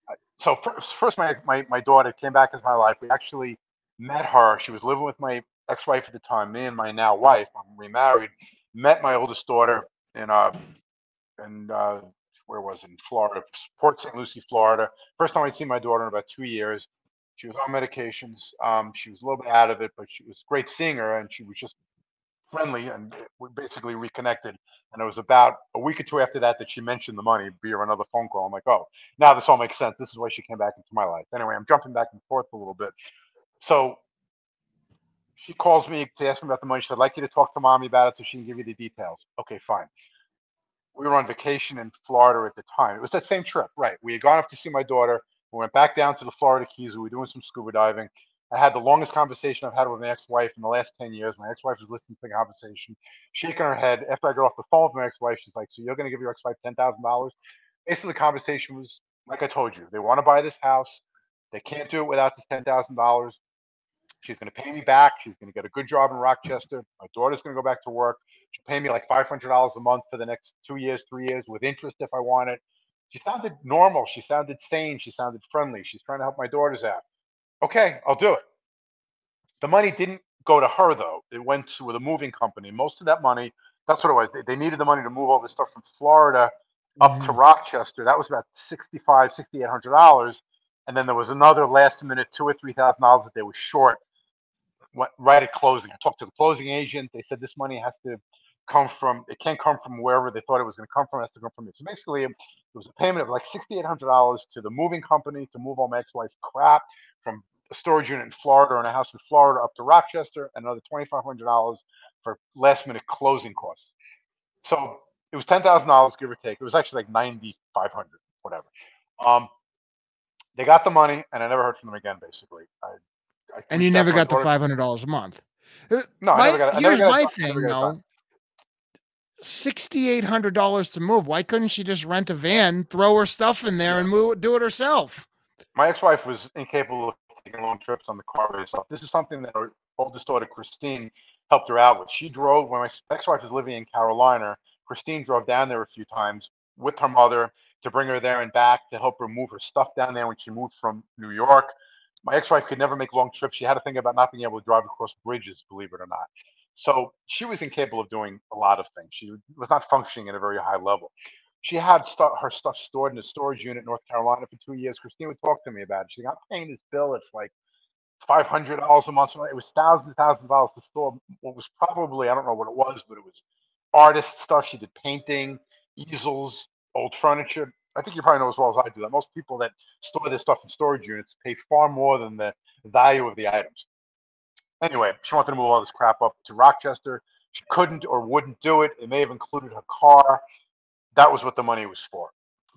it. So first, my daughter came back into my life. We actually met her. She was living with my ex-wife at the time. Me and my now wife, I'm remarried, met my oldest daughter in where was it? In Florida, Port St. Lucie, Florida. First time I'd seen my daughter in about 2 years. She was on medications. She was a little bit out of it, but she was great seeing her, and she was just friendly, and we basically reconnected. And it was about a week or 2 after that she mentioned the money via another phone call. I'm like, oh, now this all makes sense. This is why she came back into my life. Anyway, I'm jumping back and forth a little bit. So she calls me to ask me about the money. She said, I'd like you to talk to mommy about it so she can give you the details. Okay, fine. We were on vacation in Florida at the time. It was that same trip, right? We had gone up to see my daughter. We went back down to the Florida Keys. We were doing some scuba diving. I had the longest conversation I've had with my ex-wife in the last 10 years. My ex-wife was listening to the conversation, shaking her head. After I got off the phone with my ex-wife, she's like, so you're going to give your ex-wife $10,000? Basically, the conversation was, like I told you, they want to buy this house. They can't do it without this $10,000. She's going to pay me back. She's going to get a good job in Rochester. My daughter's going to go back to work. She'll pay me like $500 a month for the next 2 years, 3 years with interest if I want it. She sounded normal. She sounded sane. She sounded friendly. She's trying to help my daughters out. Okay, I'll do it. The money didn't go to her, though. It went to the moving company. Most of that money, that's what it was. They needed the money to move all this stuff from Florida up to Rochester. That was about $6,800. And then there was another last minute $2,000 or $3,000 that they were short right at closing. I talked to the closing agent. They said this money has to come from, it can't come from wherever they thought it was going to come from. It has to come from me. So basically, it was a payment of like $6,800 to the moving company to move all my ex-wife's crap from a storage unit in Florida and a house in Florida up to Rochester, and another $2,500 for last minute closing costs. So it was $10,000, give or take. It was actually like $9,500, whatever. They got the money, and I never heard from them again. Basically, and you never got the $500 a month. No, I never got it. Here's my thing, though. $6,800 to move. Why couldn't she just rent a van, throw her stuff in there, and do it herself? My ex-wife was incapable of taking long trips on the car by herself. This is something that her oldest daughter, Christine, helped her out with. She drove, when my ex-wife was living in Carolina, Christine drove down there a few times with her mother, to bring her there and back, to help her move her stuff down there when she moved from New York. My ex-wife could never make long trips. She had to think about not being able to drive across bridges, believe it or not. So she was incapable of doing a lot of things. She was not functioning at a very high level. She had her stuff stored in a storage unit in North Carolina for 2 years. Christine would talk to me about it. She's like, I'm paying this bill. It's like $500 a month. It was thousands of dollars to store what was probably, I don't know what it was, but it was artist stuff. She did painting, easels, old furniture. I think you probably know as well as I do that most people that store their stuff in storage units pay far more than the value of the items. Anyway, she wanted to move all this crap up to Rochester. She couldn't or wouldn't do it. It may have included her car. That was what the money was for.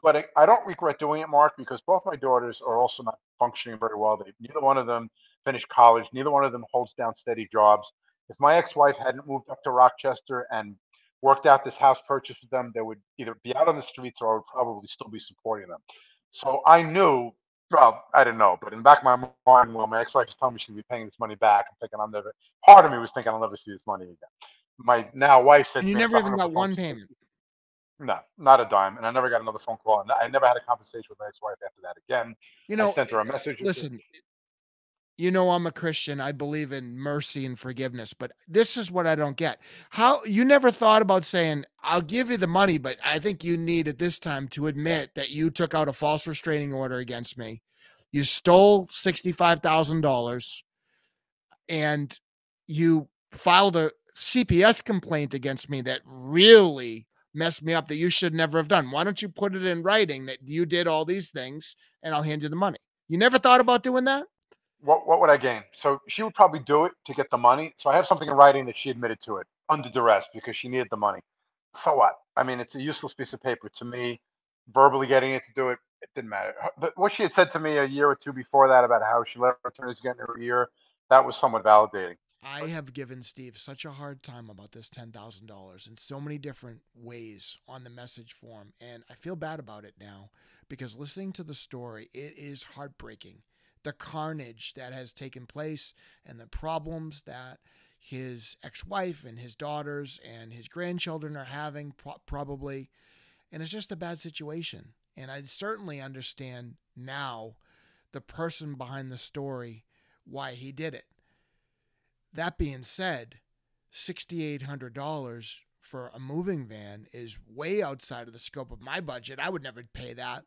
But I don't regret doing it, Mark, because both my daughters are also not functioning very well. Neither one of them finished college. Neither one of them holds down steady jobs. If my ex-wife hadn't moved up to Rochester and worked out this house purchase with them, they would either be out on the streets or I would probably still be supporting them. So I knew, well, I didn't know, but in the back of my mind, well, my ex-wife is telling me she'd be paying this money back. I'm thinking part of me was thinking I'll never see this money again. My now wife said And to you me, never after I hung even up the got phone, one she said, payment. no, not a dime. And I never got another phone call. And I never had a conversation with my ex-wife after that again. You I know, sent her a message or two. listen, you know, I'm a Christian. I believe in mercy and forgiveness, but this is what I don't get. How you never thought about saying, I'll give you the money, but I think you need at this time to admit that you took out a false restraining order against me. You stole $65,000 and you filed a CPS complaint against me that really messed me up that you should never have done. Why don't you put it in writing that you did all these things and I'll hand you the money? You never thought about doing that? What would I gain? So she would probably do it to get the money. So I have something in writing that she admitted to it under duress because she needed the money. So what? I mean, it's a useless piece of paper to me. Verbally getting it to do it, it didn't matter. What she had said to me a year or two before that about how she let her attorneys get in her ear, that was somewhat validating. I But have given Steve such a hard time about this $10,000 in so many different ways on the message form. And I feel bad about it now because listening to the story, it is heartbreaking. The carnage that has taken place and the problems that his ex wife and his daughters and his grandchildren are having, probably. And it's just a bad situation. And I certainly understand now the person behind the story, why he did it. That being said, $6,800 for a moving van is way outside of the scope of my budget. I would never pay that.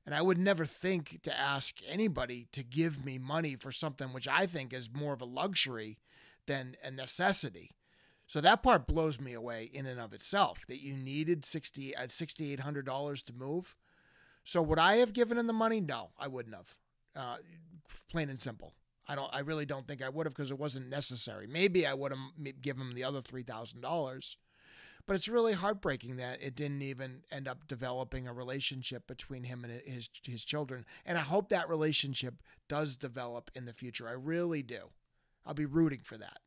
And I would never think to ask anybody to give me money for something which I think is more of a luxury than a necessity. So that part blows me away in and of itself, that you needed $6,800 to move. So would I have given him the money? No, I wouldn't have. Plain and simple. I really don't think I would have because it wasn't necessary. Maybe I would have given him the other $3,000. But it's really heartbreaking that it didn't even end up developing a relationship between him and his children. And I hope that relationship does develop in the future. I really do. I'll be rooting for that.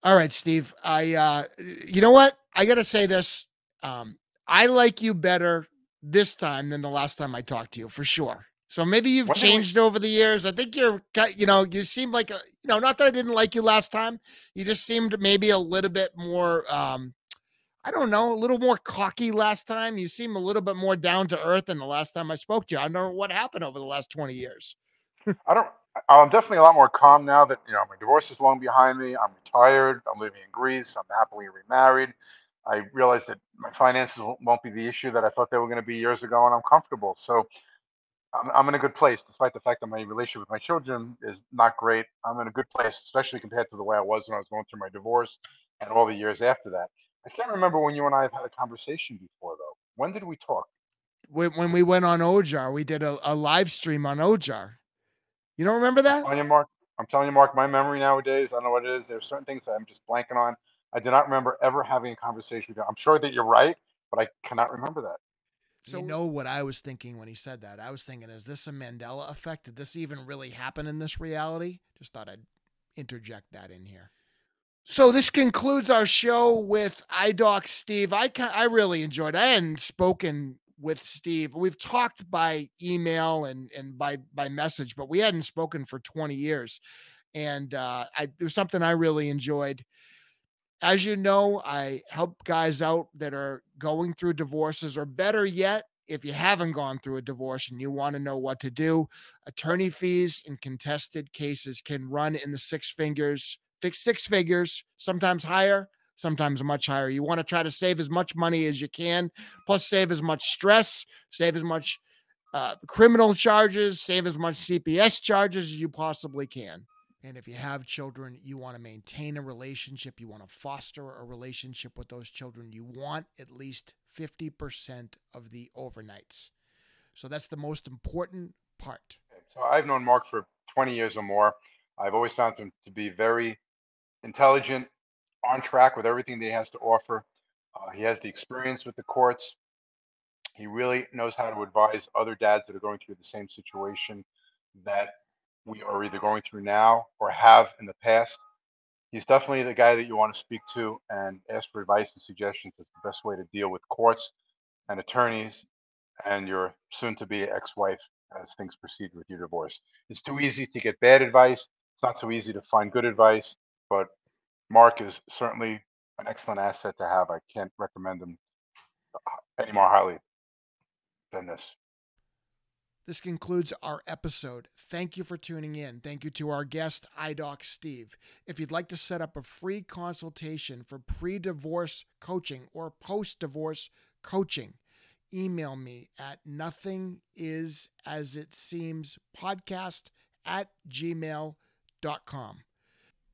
All right, Steve. You know what? I got to say this. I like you better this time than the last time I talked to you, for sure. So maybe you've when did we? changed over the years. I think you seem like not that I didn't like you last time. You just seemed maybe a little bit more, I don't know, a little more cocky last time. You seem a little bit more down to earth than the last time I spoke to you. I don't know what happened over the last 20 years. I don't. I'm definitely a lot more calm now that my divorce is long behind me. I'm retired. I'm living in Greece. I'm happily remarried. I realize that my finances won't be the issue that I thought they were going to be years ago, and I'm comfortable. So I'm in a good place, despite the fact that my relationship with my children is not great. I'm in a good place, especially compared to the way I was when I was going through my divorce and all the years after that. I can't remember when you and I have had a conversation before, though. When did we talk? When we went on Ojar, we did a live stream on Ojar. You don't remember I'm that? telling you, Mark. I'm telling you, Mark. My memory nowadays, I don't know what it is. There's certain things that I'm just blanking on. I do not remember ever having a conversation with you. I'm sure that you're right, but I cannot remember that. You know what I was thinking when he said that? I was thinking, is this a Mandela effect? Did this even really happen in this reality? Just thought I'd interject that in here. So this concludes our show with IdocSteve. I really enjoyed it. I hadn't spoken with Steve. We've talked by email and by message, but we hadn't spoken for 20 years. And it was something I really enjoyed. As you know, I help guys out that are going through divorces, or better yet, if you haven't gone through a divorce and you want to know what to do, attorney fees in contested cases can run in the six figures, sometimes higher, sometimes much higher. You want to try to save as much money as you can, plus save as much stress, save as much criminal charges, save as much CPS charges as you possibly can. And if you have children, you want to maintain a relationship, you want to foster a relationship with those children, you want at least 50% of the overnights. So that's the most important part. So I've known Mark for 20 years or more. I've always found him to be very intelligent, on track with everything that he has to offer. He has the experience with the courts. He really knows how to advise other dads that are going through the same situation that we are either going through now or have in the past. He's definitely the guy that you want to speak to and ask for advice and suggestions. It's the best way to deal with courts and attorneys and your soon-to-be ex-wife as things proceed with your divorce. It's too easy to get bad advice. It's not so easy to find good advice, but Mark is certainly an excellent asset to have. I can't recommend him any more highly than this. This concludes our episode. Thank you for tuning in. Thank you to our guest, IdocSteve. If you'd like to set up a free consultation for pre-divorce coaching or post-divorce coaching, email me at nothingisasitseemspodcast@gmail.com.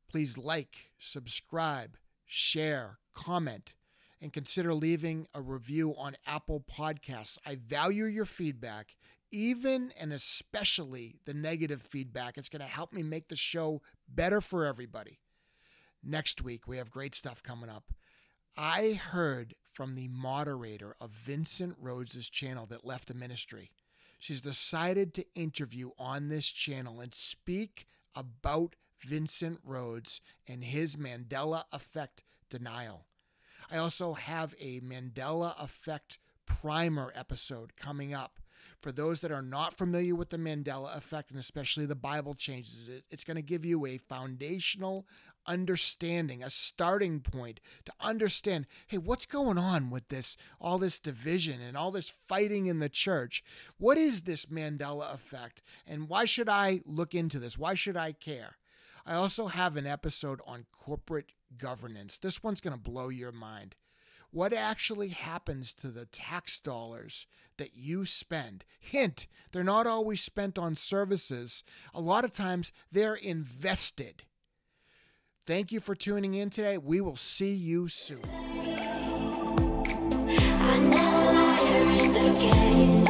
Please like, subscribe, share, comment, and consider leaving a review on Apple Podcasts. I value your feedback, even and especially the negative feedback. It's going to help me make the show better for everybody. Next week, we have great stuff coming up. I heard from the moderator of Vincent Rhodes' channel that left the ministry. She's decided to interview on this channel and speak about Vincent Rhodes and his Mandela effect denial. I also have a Mandela effect primer episode coming up. For those that are not familiar with the Mandela effect, and especially the Bible changes, it's going to give you a foundational understanding, a starting point to understand, hey, what's going on with this, all this division and all this fighting in the church? What is this Mandela effect? And why should I look into this? Why should I care? I also have an episode on corporate governance. This one's going to blow your mind. What actually happens to the tax dollars that you spend? Hint, they're not always spent on services. A lot of times they're invested. Thank you for tuning in today. We will see you soon. I'm not a liar in the game.